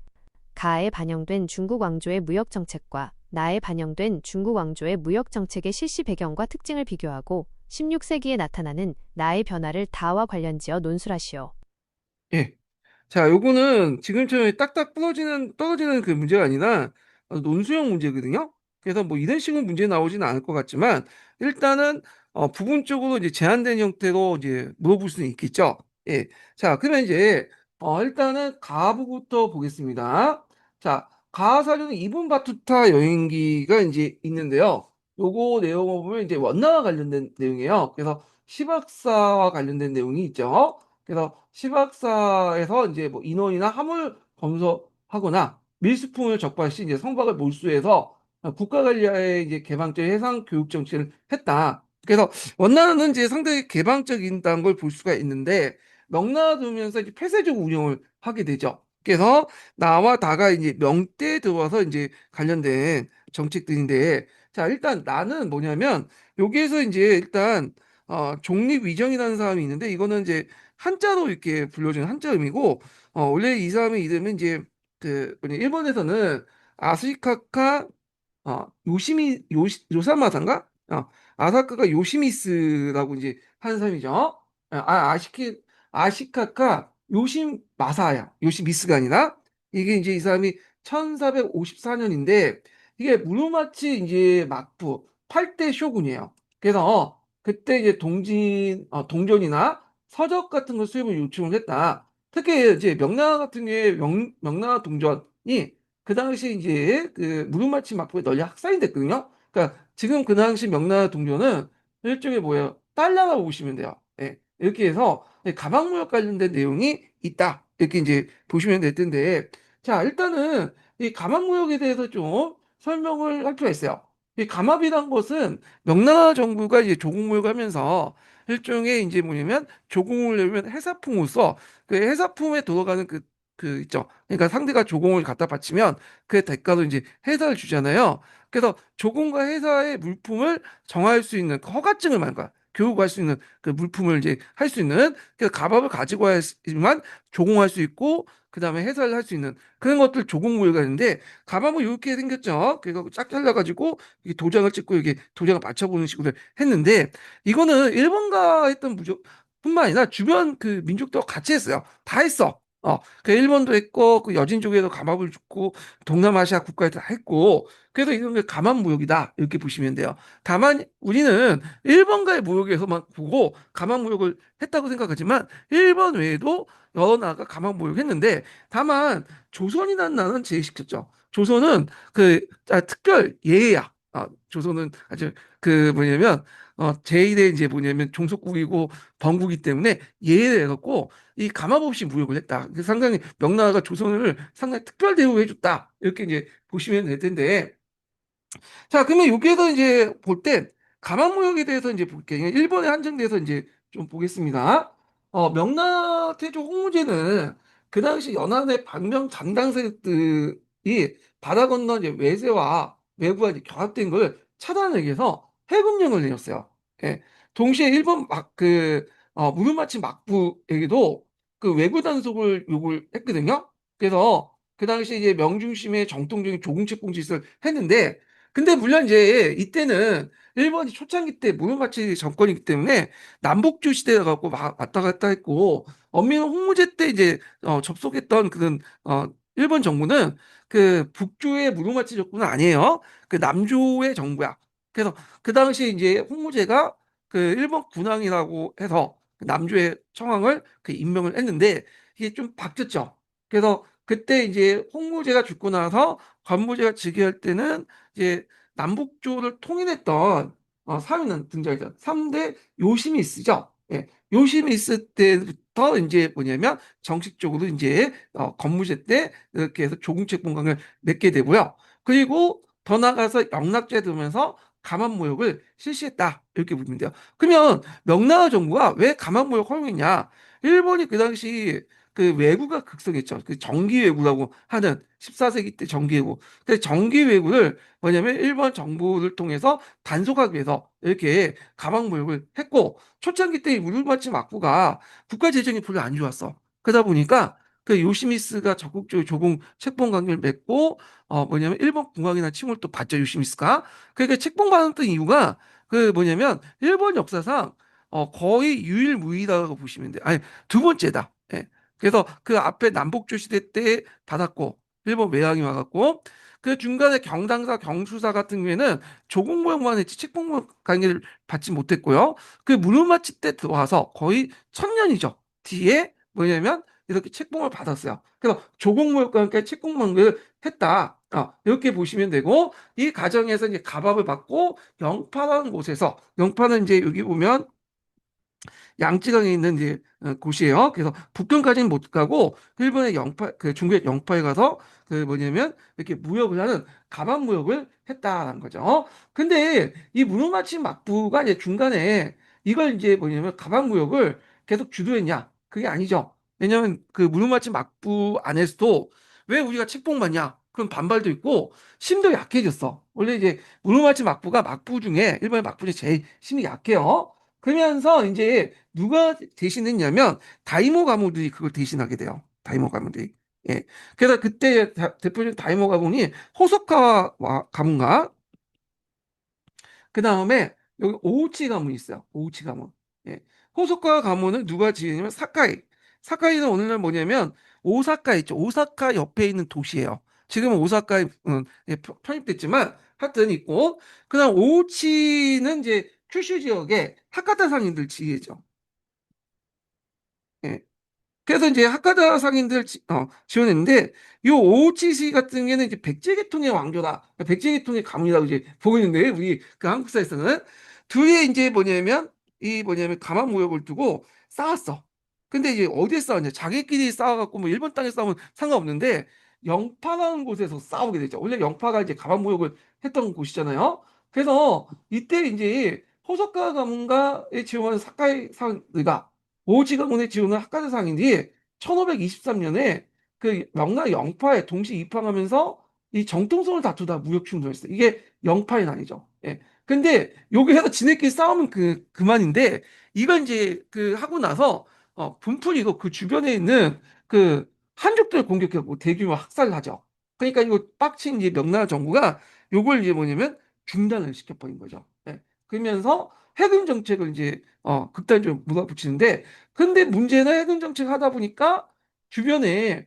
Speaker 2: 가에 반영된 중국 왕조의 무역 정책과 나에 반영된 중국 왕조의 무역 정책의 실시 배경과 특징을 비교하고 16세기에 나타나는 나의 변화를 다와 관련지어 논술하시오.
Speaker 1: 예. 자, 요거는 지금처럼 딱딱 떨어지는 그 문제가 아니라 논술형 문제거든요. 그래서 뭐 이런 식으로 문제 나오지는 않을 것 같지만 일단은 부분적으로 이제 제한된 형태로 이제 물어볼 수는 있겠죠. 예. 자, 그러면 이제 일단은 가부부터 보겠습니다. 자, 가사전은 이분 바투타 여행기가 이제 있는데요. 요거 내용을 보면 이제 원나와 관련된 내용이에요. 그래서 시박사와 관련된 내용이 있죠. 그래서 시박사에서 이제 뭐 인원이나 화물 검소하거나 밀수품을 적발 시 이제 성곽을 몰수해서 국가 관리하에 이제 개방적 해상 교육 정책을 했다. 그래서 원나라는 이제 상당히 개방적이다는 걸 볼 수가 있는데 명나라 들면서 이제 폐쇄적 운영을 하게 되죠. 그래서 나와 다가 이제 명대에 들어와서 이제 관련된 정책들인데 자 일단 나는 뭐냐면 여기에서 이제 일단 종립위정이라는 사람이 있는데 이거는 이제 한자로 이렇게 불려주는 한자 이름이고 원래 이 사람의 이름은 이제 그 뭐냐 일본에서는 아스히카카 요사마사인가? 아사카가 요시미스라고 이제 하는 사람이죠. 아시카카 요시마사야. 요시미스가 아니라 이게 이제 이 사람이 1454년인데 이게 무로마치 이제 막부 8대 쇼군이에요. 그래서 그때 이제 동전이나 서적 같은 걸 수입을 요청을 했다. 특히 이제 명나라 같은 경우에 명나라 동전이 그 당시 이제 그 무르마치 막부에 널리 확산이 됐거든요. 그러니까 지금 그 당시 명나라 동전은 일종의 뭐예요? 달러라고 보시면 돼요. 예. 이렇게 해서 가방무역 관련된 내용이 있다. 이렇게 이제 보시면 될 텐데, 자 일단은 이 가방무역에 대해서 좀 설명을 할 필요가 있어요. 이 감압이란 것은 명나라 정부가 이제 조공무역을 하면서 일종의 이제 뭐냐면 조공을 내면 해사품으로서 그 해사품에 들어가는 그 있죠. 그러니까 상대가 조공을 갖다 바치면 그 대가로 이제 회사를 주잖아요. 그래서 조공과 회사의 물품을 정할 수 있는 그 허가증을 말한 거야. 교육할 수 있는 그 물품을 이제 할 수 있는 그래서 가bab을 가지고 와야만 조공할 수 있고 그다음에 해설을 할 수 있는 그런 것들 조공무예가 있는데 가bab은 이렇게 생겼죠. 그래서 쫙 잘라가지고 이게 도장을 찍고 이게 도장을 맞춰보는 식으로 했는데 이거는 일본가 했던 무조 뿐만 아니라 주변 그 민족도 같이 했어요. 다 했어. 그 일본도 했고 그 여진족에도 감압을 줬고 동남아시아 국가에도 다 했고 그래서 이런 게 감압 무역이다 이렇게 보시면 돼요. 다만 우리는 일본과의 무역에서만 보고 감압 무역을 했다고 생각하지만 일본 외에도 여러 나라가 감압 무역했는데 다만 조선이라는 나라는 제외시켰죠. 조선은 특별 예외야. 조선은 아주 그 뭐냐면 제1의 이제 뭐냐면 종속국이고 번국이기 때문에 예외를 해갖고 이 가망 없이 무역을 했다. 상당히 명나라가 조선을 상당히 특별 대우해줬다. 이렇게 이제 보시면 될 텐데 자, 그러면 여기에서 이제 볼 때 가망무역에 대해서 이제 볼게요. 일본에 한정돼서 이제 좀 보겠습니다. 명나라 태조 홍무제는 그 당시 연안의 반명 잔당 세력들이 바다 건너 이제 외세와 외부와 이제 결합된 걸 차단하기 위해서 해금령을 내렸어요. 예. 동시에 일본 무르마치 막부에게도 그 외구 단속을 요구를 했거든요. 그래서 그 당시 이제 명중심의 정통적인 조공책 공짓을 했는데 근데 물론 이제 이때는 일본이 초창기 때 무효마치 정권이기 때문에 남북조 시대가 갖고 왔다 갔다 했고 엄민호 홍무제 때 이제 접속했던 그런 일본 정부는 그 북조의 무효마치 정권은 아니에요. 그 남조의 정부야. 그래서 그 당시 이제 홍무제가 그 일본 군왕이라고 해서 그 남조의 청왕을 그 임명을 했는데 이게 좀 바뀌었죠. 그래서 그때 이제 홍무제가 죽고 나서 관무제가 즉위할 때는 이제 남북조를 통일했던 사위는 등장했죠. 3대 요시미스죠. 예. 요시미스 때부터 이제 뭐냐면 정식적으로 이제 건무제 때 이렇게 해서 조궁책 본강을 맺게 되고요. 그리고 더 나아가서 영락제 들면서 감압무역을 실시했다. 이렇게 보면 돼요. 그러면 명나라 정부가 왜 감압무역 허용했냐? 일본이 그 당시 그 왜구가 극성했죠. 그 정기왜구라고 하는 14세기 때 정기왜구. 그 정기왜구를 뭐냐면 일본 정부를 통해서 단속하기 위해서 이렇게 가방무역을 했고 초창기 때 이 우르마치 막부가 국가 재정이 별로 안 좋았어. 그러다 보니까 그 요시미스가 적극적으로 조공 책봉 관계를 맺고 뭐냐면 일본 공항이나 침을 또 받죠 요시미스가. 그러니까 책봉 받았던 이유가 그 뭐냐면 일본 역사상 거의 유일무이하다고 보시면 돼요. 아니 두 번째다. 예. 그래서 그 앞에 남북조 시대 때 받았고 일본 외왕이 와갖고 그 중간에 경당사 경수사 같은 경우에는 조공 모형만 했지 책봉 관계를 받지 못했고요. 그 무르마치 때 들어와서 거의 1000년이죠. 뒤에 뭐냐면 이렇게 책봉을 받았어요. 그래서 조공무역과 함께 책봉을 했다. 이렇게 보시면 되고 이 과정에서 이제 가밥을 받고 영파라는 곳에서 영파는 이제 여기 보면 양쯔강에 있는 이제 곳이에요. 그래서 북경까지는 못 가고 일본의 영파, 그 중국의 영파에 가서 그 뭐냐면 이렇게 무역을 하는 가방 무역을 했다는 거죠. 근데 이 무르마치 막부가 이제 중간에 이걸 이제 뭐냐면 가방 무역을 계속 주도했냐? 그게 아니죠. 왜냐면 그 무르마치 막부 안에서도 왜 우리가 책봉받냐? 그런 반발도 있고 힘도 약해졌어. 원래 이제 무르마치 막부가 막부 중에 일본의 막부 중에 제일 힘이 약해요. 그러면서 이제 누가 대신했냐면 다이모 가문들이 그걸 대신하게 돼요. 다이모 가문들이. 예. 그래서 그때 대표적인 다이모 가문이 호소카와 가문과 그 다음에 여기 오우치 가문이 있어요. 오우치 가문. 예. 호소카 가문은 누가 지으냐면 사카이. 사카이는 오늘날 뭐냐면 오사카 있죠. 오사카 옆에 있는 도시예요. 지금은 오사카에 예, 편입됐지만 하여튼 있고 그다음 오우치는 이제 큐슈 지역의 하카타 상인들 지혜죠. 예. 그래서 이제 하카다 상인들 지원했는데 요 오우치시 같은 경우에는 이제 백제계통의 왕조다. 그러니까 백제계통의 가문이라고 이제 보고 있는데 우리 그 한국사에서는 둘이 이제 뭐냐면 이 뭐냐면 가만 무역을 두고 싸웠어. 근데 이제 어디에 싸웠냐? 자기끼리 싸워갖고 뭐 일본 땅에 싸우면 상관없는데 영파라는 곳에서 싸우게 되죠. 원래 영파가 이제 가만 무역을 했던 곳이잖아요. 그래서 이때 이제 호소카 가문가의 지원한 사카이 상가 오지 가문의 지원한 학과대상인데 1523년에 그 명나라 영파에 동시 입항하면서 이 정통성을 다투다 무역 충돌했어요. 이게 영파의 난이죠. 예. 근데 여기서 지네끼리 싸우면 그만인데 이건 이제 그 하고 나서 분풀이고 그 주변에 있는 그 한족들 공격하고 대규모 학살을 하죠. 그러니까 이거 빡친 이제 명나라 정부가 요걸 이제 뭐냐면 중단을 시켜버린 거죠. 예. 그러면서 해금 정책을 이제 극단적으로 몰아붙이는데 근데 문제는 해금 정책 하다 보니까 주변에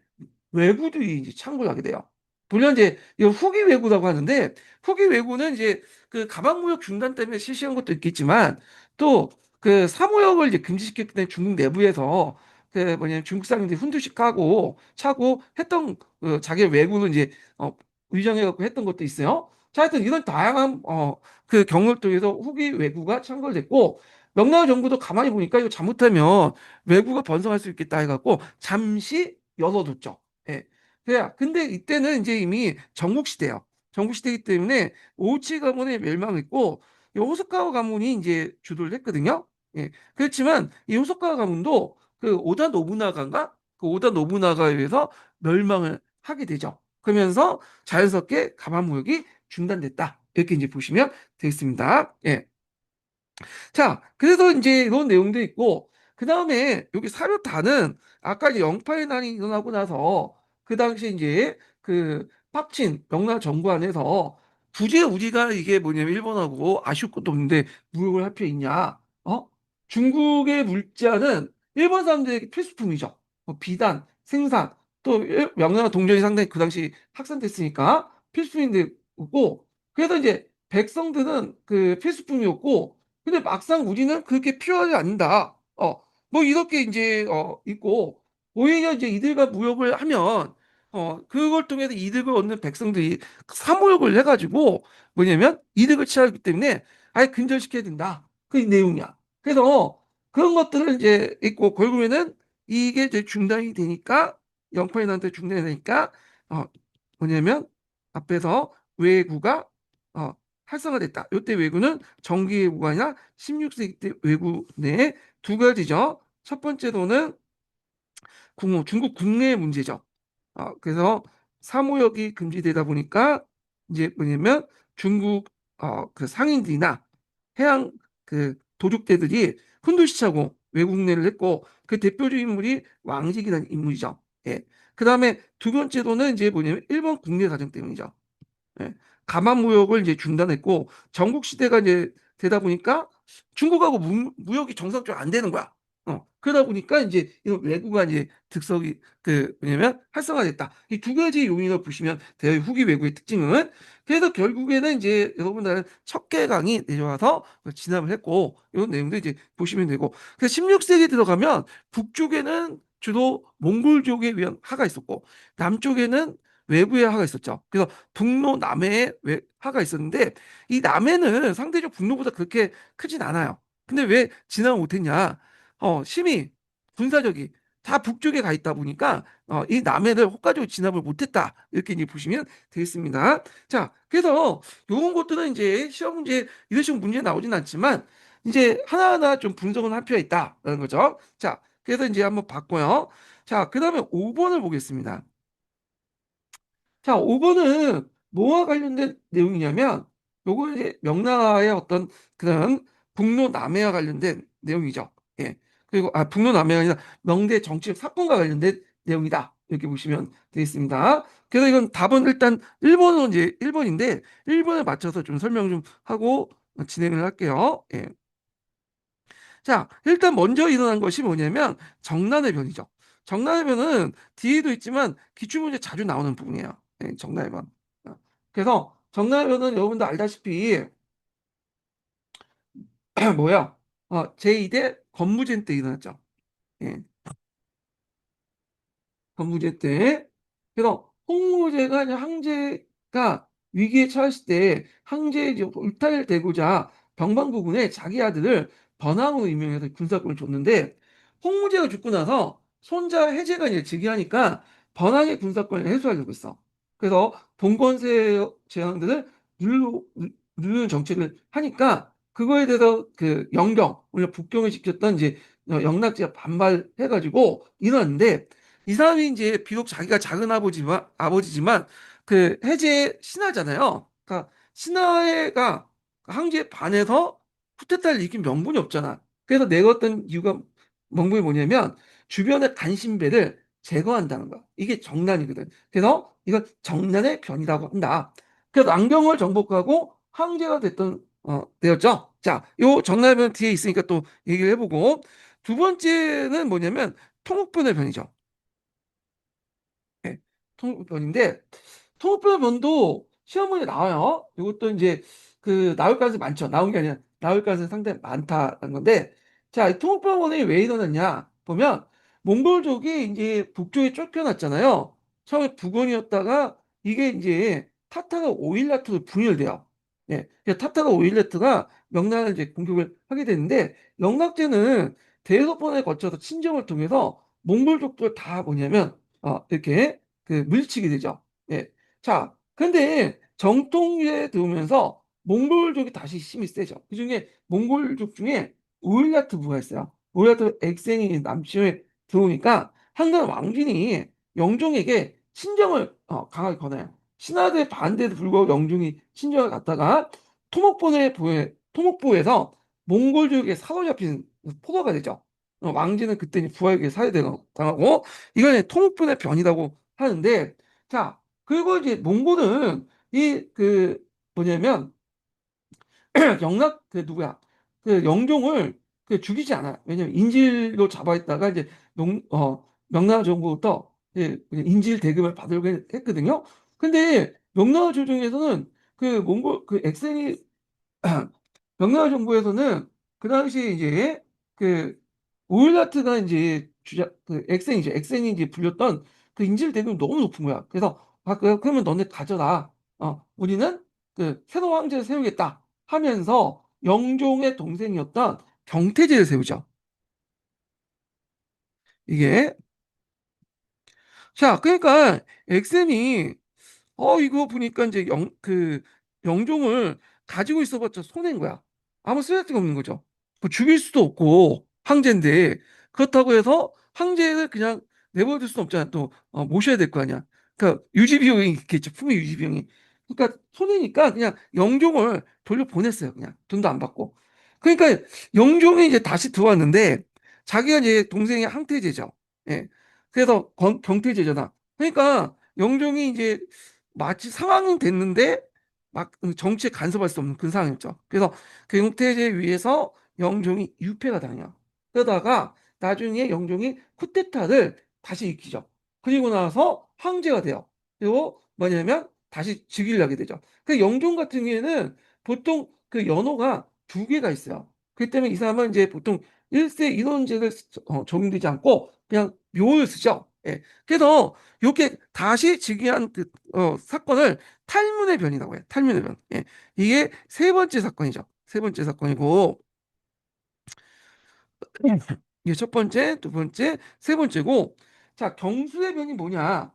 Speaker 1: 외구들이 이제 창궐 하게 돼요. 물론 이제 이거 후기 외구라고 하는데 후기 외구는 이제 그 가방무역 중단 때문에 실시한 것도 있겠지만 또 그 사무역을 이제 금지시켰기 때문에 중국 내부에서 그 뭐냐면 중국 사람들이 훈두식 하고 차고 했던 자기 외구는 이제 위장해갖고 했던 것도 있어요. 자, 하여튼 이런 다양한 그 경우를 통해서 후기 외구가 창궐됐고 명나라 정부도 가만히 보니까 이거 잘못하면 외구가 번성할 수 있겠다 해갖고 잠시 열어뒀죠. 예. 그래. 근데 이때는 이제 이미 전국시대예요. 전국시대이기 때문에 오우치 가문의 멸망했고 이 호소카와 가문이 이제 주도를 했거든요. 예. 그렇지만 이 호소카와 가문도 그 오다 노부나가인가? 그 오다 노부나가에 의해서 멸망을 하게 되죠. 그러면서 자연스럽게 가만무역이 중단됐다. 이렇게 이제 보시면 되겠습니다. 예. 자, 그래서 이제 이런 내용도 있고, 그 다음에 여기 사료탄은 아까 이제 영파의 난이 일어나고 나서 그 당시 이제 그 팍친 명나라 정부 안에서 굳이 우리가 이게 뭐냐면 일본하고 아쉬울 것도 없는데 무역을 할 필요 있냐? 중국의 물자는 일본 사람들에게 필수품이죠. 뭐 비단, 생산, 또 명나라 동전이 상당히 그 당시 확산됐으니까 필수품인데 고 그래서 이제 백성들은 그 필수품이었고 근데 막상 우리는 그렇게 필요하지 않는다. 뭐 이렇게 이제 있고 오히려 이제 이들과 무역을 하면 그걸 통해서 이득을 얻는 백성들이 사무역을 해가지고 뭐냐면 이득을 취하기 때문에 아예 근절시켜야 된다. 그 내용이야. 그래서 그런 것들을 이제 있고 결국에는 이게 이제 중단이 되니까 영파인한테 중단이 되니까 어 뭐냐면 앞에서 외구가 어 활성화됐다. 이때 외구는 정기 외구가 아니라 16세기 때 외구 내에 두 가지죠. 첫 번째로는 중국 국내 문제죠. 그래서 사무역이 금지되다 보니까 이제 뭐냐면 중국 그 상인들이나 해양 그 도둑대들이 훈두시차고 외국 내를 했고 그 대표적인 인물이 왕직이라는 인물이죠. 예. 그 다음에 두 번째로는 이제 뭐냐면 일본 국내 사정 때문이죠. 예. 가만 무역을 이제 중단했고 전국 시대가 이제 되다 보니까 중국하고 무역이 정상적으로 안 되는 거야. 그러다 보니까 이제 이런 왜구가 이제 득석이 그 뭐냐면 활성화됐다. 이 두 가지 요인을 보시면 돼요. 후기 왜구의 특징은. 그래서 결국에는 이제 여러분들은 척계강이 내려와서 진압을 했고 이런 내용도 이제 보시면 되고. 그래서 16세기 들어가면 북쪽에는 주로 몽골족에 의한 하가 있었고 남쪽에는 외부의 하가 있었죠. 그래서 북로 남해에 하가 있었는데 이 남해는 상대적 북로보다 그렇게 크진 않아요. 근데 왜 진압을 못했냐? 힘이 군사력이 다 북쪽에 가 있다 보니까 이 남해를 효과적으로 진압을 못했다 이렇게 이제 보시면 되겠습니다. 자, 그래서 요런 것들은 이제 시험 문제 이런 식으로 문제 나오진 않지만 이제 하나하나 좀 분석은 할 필요가 있다라는 거죠. 자, 그래서 이제 한번 봤고요. 자, 그다음에 5번을 보겠습니다. 자, 5번은 뭐와 관련된 내용이냐면 요거 이제 명나라의 어떤 그런 북로 남해와 관련된 내용이죠. 예. 그리고 북로 남해가 아니라 명대 정치적 사건과 관련된 내용이다. 이렇게 보시면 되겠습니다. 그래서 이건 답은 일단 1번은 이제 1번인데 1번에 맞춰서 좀 설명 좀 하고 진행을 할게요. 예. 자, 일단 먼저 일어난 것이 뭐냐면 정난의 변이죠. 정난의 변은 뒤에도 있지만 기출문제 자주 나오는 부분이에요. 정난의 변. 그래서 정난의 변은 여러분도 알다시피 뭐야? 제2대 건무전 때 일어났죠. 예. 건무제 때. 그래서 홍무제가 이제 항제가 위기에 처했을 때 항제에 이제 울타리되고자 병방부군에 자기 아들을 번항으로 임명해서 군사권을 줬는데 홍무제가 죽고 나서 손자 해제가 이제 즉위하니까 번항의 군사권을 해소하려고 했어. 그래서 봉건세 재앙들을 누르, 누르는 정책을 하니까 그거에 대해서 그 영경, 원래 북경을 지켰던 이제 영락제가 반발해가지고 일어났는데 이 사람이 이제 비록 자기가 작은 아버지지만 그 해제의 신하잖아요. 그러니까 신하가 황제에 반해서 쿠데타를 일으킨 명분이 없잖아. 그래서 내었던 이유가 명분이 뭐냐면 주변의 간신배를 제거한다는 거야. 이게 정난이거든. 그래서 이건 정난의 변이라고 한다. 그래서 남경을 정복하고 황제가 되었죠. 자, 요 정난의 변 뒤에 있으니까 또 얘기를 해보고 두 번째는 뭐냐면 통옥변의 변이죠. 예, 통곡변인데 통곡변도 시험 문제 나와요. 이것도 이제 그 나올 가능성이 많죠. 나온 게 아니라 나올 가능성이 상당히 많다는 건데 자, 이 통곡변이 왜 일어났냐 보면 몽골족이 이제 북쪽에 쫓겨났잖아요. 처음에 부건이었다가 이게 이제 타타가 오일라트로 분열돼요. 예, 그래서 타타가 오일라트가 명나라를 이제 공격을 하게 되는데 영락제는 대여섯 번에 거쳐서 친정을 통해서 몽골족들 다 뭐냐면 이렇게 그 물리치게 되죠. 예. 자, 근데 정통기에 들어오면서 몽골족이 다시 힘이 세죠. 그중에 몽골족 중에 오일라트부가 있어요. 오일라트 엑센이 남침에 들어오니까 한강 왕진이 영종에게 친정을 강하게 권해요. 신하들 반대에도 불구하고 영종이 친정을 갔다가 토목보에서 몽골족에게 사로잡힌 포로가 되죠. 왕진은 그때 이제 부하에게 살해당하고 이걸 통분의 변이라고 하는데 자 그리고 이제 몽골은 이 그 뭐냐면 영락 그 누구야 그 영종을 그 죽이지 않아. 왜냐면 인질로 잡아있다가 이제 명나라 정부부터 인질 대금을 받으려고 했거든요. 근데 명나라 조정에서는 그 몽골 그 엑센이 명나라 정부에서는 그 당시에 이제 그 오일라트가 이제 그 엑센이 이제 불렸던 그 인질 대금이 너무 높은 거야. 그래서 그러면 너네 가져라. 우리는 그 새로운 황제를 세우겠다 하면서 영종의 동생이었던 경태제를 세우죠. 이게 자 그러니까 엑센이 이거 보니까 이제 영종을 가지고 있어봤자 손해인 거야. 아무 쓸데가 없는 거죠. 뭐 죽일 수도 없고, 황제인데. 그렇다고 해서 황제를 그냥 내버려둘 수는 없잖아. 또, 모셔야 될 거 아니야. 그러니까 유지비용이 있겠죠. 품위 유지비용이. 그러니까 손해니까 그냥 영종을 돌려보냈어요. 그냥. 돈도 안 받고. 그러니까 영종이 이제 다시 들어왔는데, 자기가 이제 동생이 항태제죠. 예. 그래서 경태제잖아. 그러니까 영종이 이제 마치 상황은 됐는데 막 정치에 간섭할 수 없는 그런 상황이었죠. 그래서 그 경태제 위에서 영종이 유패가 당해요. 그러다가 나중에 영종이 쿠데타를 다시 일으키죠. 그리고 나서 황제가 돼요. 그리고 뭐냐면 다시 즉위를 하게 되죠. 그 영종 같은 경우에는 보통 그 연호가 두 개가 있어요. 그렇기 때문에 이 사람은 이제 보통 일세 일원제를 적용되지 않고 그냥 묘를 쓰죠. 예. 그래서 이렇게 다시 즉위한 그 사건을 탈문의 변이라고 해요. 탈문의 변. 예. 이게 세 번째 사건이죠. 세 번째 사건이고 이게 첫 번째, 두 번째, 세 번째고 자, 경수의 변이 뭐냐?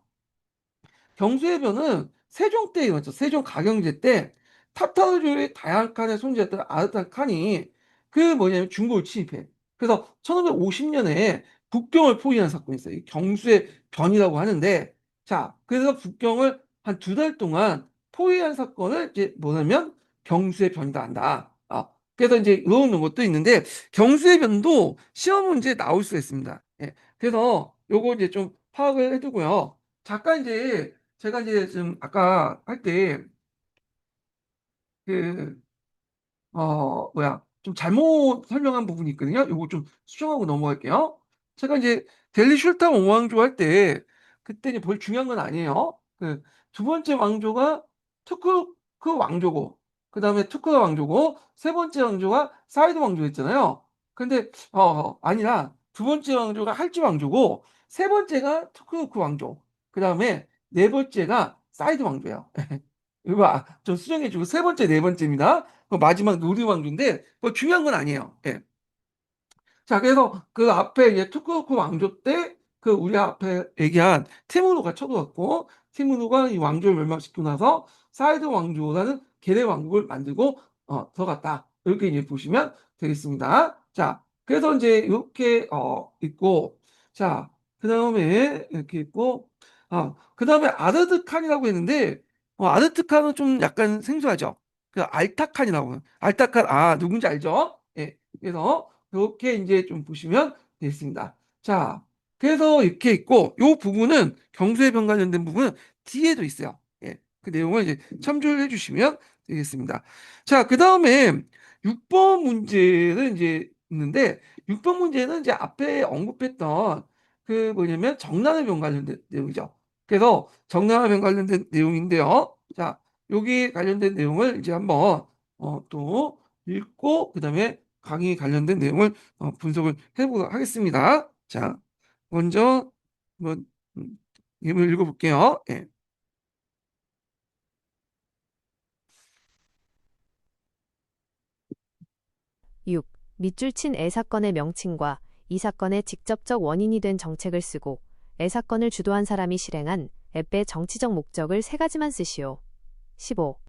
Speaker 1: 경수해변은 세종 때 일어났죠. 세종 가경제 때 타타르족의 다양한 칸에 손재했던 아르탄 칸이 그 뭐냐면 중국을 침입해. 그래서 1550년에 북경을 포위한 사건이 있어요. 이 경수의 변이라고 하는데 자, 그래서 북경을 한 두 달 동안 포위한 사건을 이제 뭐냐면 경수의 변이다 한다. 그래서 이제 이런 것도 있는데 경수의 변도 시험 문제에 나올 수 있습니다. 예. 그래서 요거 이제 좀 파악을 해두고요. 잠깐 이제 제가 이제 좀 아까 할 때 그 좀 잘못 설명한 부분이 있거든요. 요거 좀 수정하고 넘어갈게요. 제가 이제 델리 슐탄 오왕조 할 때 그때 이제 별 중요한 건 아니에요. 그 두 번째 왕조가 투크르크 왕조고 그다음에 투크르 왕조고 세 번째 왕조가 사이드 왕조였잖아요. 근데 아니라 두 번째 왕조가 할지 왕조고 세 번째가 투크르크 왕조. 그다음에 네 번째가 사이드 왕조예요. 이거 좀 수정해주고 세 번째, 네 번째입니다. 마지막 누리왕조인데 뭐 중요한 건 아니에요. 예. 자, 그래서 그 앞에 이제 투크루크 왕조 때 그 우리 앞에 얘기한 티무르가 쳐들어왔고 티무르가 이 왕조를 멸망시키고 나서 사이드 왕조라는 계대 왕국을 만들고 들어갔다. 이렇게 이제 보시면 되겠습니다. 자, 그래서 이제 이렇게 있고 자, 그다음에 이렇게 있고 그다음에 아르드 칸이라고 했는데 아르트 칸은 좀 약간 생소하죠. 그 알타칸이라고 알타칸 누군지 알죠? 예. 그래서 이렇게 이제 좀 보시면 되겠습니다. 자, 그래서 이렇게 있고, 요 부분은 경수해변 관련된 부분은 뒤에도 있어요. 예, 그 내용을 이제 참조를 해주시면 되겠습니다. 자, 그 다음에 6번 문제는 이제 있는데, 6번 문제는 이제 앞에 언급했던 그 뭐냐면 정란해변 관련된 내용이죠. 그래서 정란해변 관련된 내용인데요. 자, 여기 관련된 내용을 이제 한번 또 읽고, 그 다음에 강의 관련된 내용을 분석을 해보도록 하겠습니다. 자, 먼저 한번 예문 읽어볼게요. 예.
Speaker 2: 6. 밑줄 친 애 사건의 명칭과 이 사건의 직접적 원인이 된 정책을 쓰고 애 사건을 주도한 사람이 실행한 앱의 정치적 목적을 세 가지만 쓰시오. 15.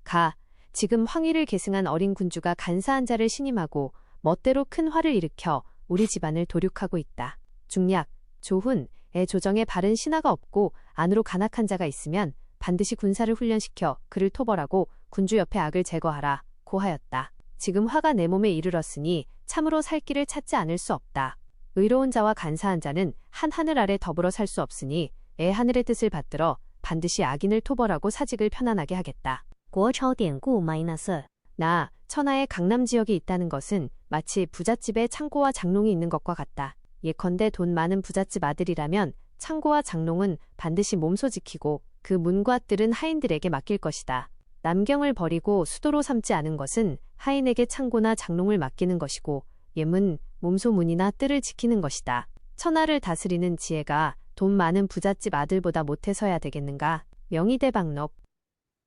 Speaker 2: 가. 지금 황위를 계승한 어린 군주가 간사한 자를 신임하고 멋대로 큰 화를 일으켜 우리 집안을 도륙하고 있다. 중략. 조훈. 애 조정에 바른 신하가 없고 안으로 간악한 자가 있으면 반드시 군사를 훈련시켜 그를 토벌하고 군주 옆에 악을 제거하라. 고하였다. 지금 화가 내 몸에 이르렀으니 참으로 살 길을 찾지 않을 수 없다. 의로운 자와 간사한 자는 한 하늘 아래 더불어 살 수 없으니 애 하늘의 뜻을 받들어 반드시 악인을 토벌하고 사직을 편안하게 하겠다. 国潮典故 나 천하의 강남 지역이 있다는 것은 마치 부잣집에 창고와 장롱이 있는 것과 같다. 예컨대 돈 많은 부잣집 아들이라면 창고와 장롱은 반드시 몸소 지키고 그 문과 뜰은 하인들에게 맡길 것이다. 남경을 버리고 수도로 삼지 않은 것은 하인에게 창고나 장롱을 맡기는 것이고 예문, 몸소 문이나 뜰을 지키는 것이다. 천하를 다스리는 지혜가 돈 많은 부잣집 아들보다 못해서야 되겠는가? 명의대방록.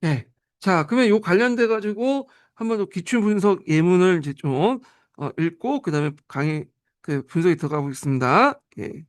Speaker 1: 예. 자, 그러면 요 관련돼 가지고 한번 더 기출 분석 예문을 이제 좀 읽고 그다음에 강의 그 분석에 들어가 보겠습니다. 예.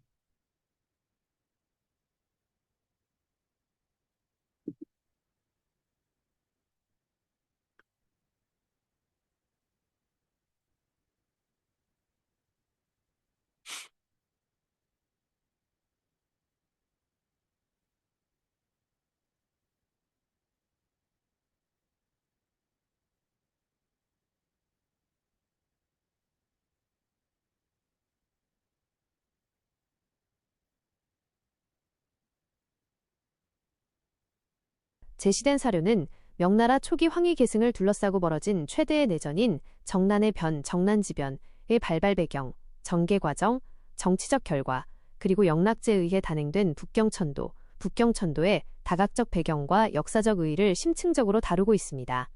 Speaker 2: 제시된 사료는 명나라 초기 황희 계승을 둘러싸고 벌어진 최대의 내전인 정난의 변, 정난지변의 발발 배경, 전개 과정, 정치적 결과, 그리고 영락제에 의해 단행된 북경천도, 북경천도의 다각적 배경과 역사적 의의를 심층적으로 다루고 있습니다.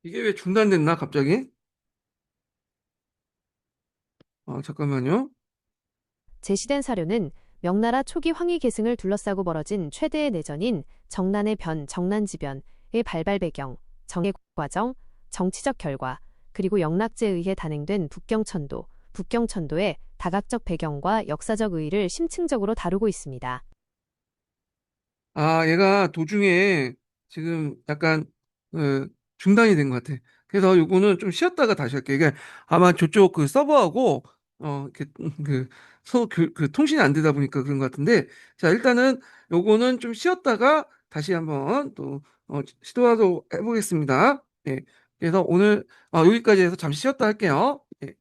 Speaker 1: 이게 왜 중단됐나, 갑자기? 잠깐만요.
Speaker 2: 제시된 사료는 명나라 초기 황희 계승을 둘러싸고 벌어진 최대의 내전인 정난의 변, 정난지변의 발발 배경, 정해 과정, 정치적 결과, 그리고 영락제에 의해 단행된 북경천도, 북경천도의 다각적 배경과 역사적 의의를 심층적으로 다루고 있습니다.
Speaker 1: 얘가 도중에 지금 약간 중단이 된 것 같아. 그래서 요거는 좀 쉬었다가 다시 할게. 이게 아마 저쪽 그 서버하고 이렇게 그 통신이 안 되다 보니까 그런 것 같은데, 자 일단은 요거는 좀 쉬었다가 다시 한번 또 시도하도록 해보겠습니다. 예. 그래서 오늘 여기까지 해서 잠시 쉬었다 할게요. 예.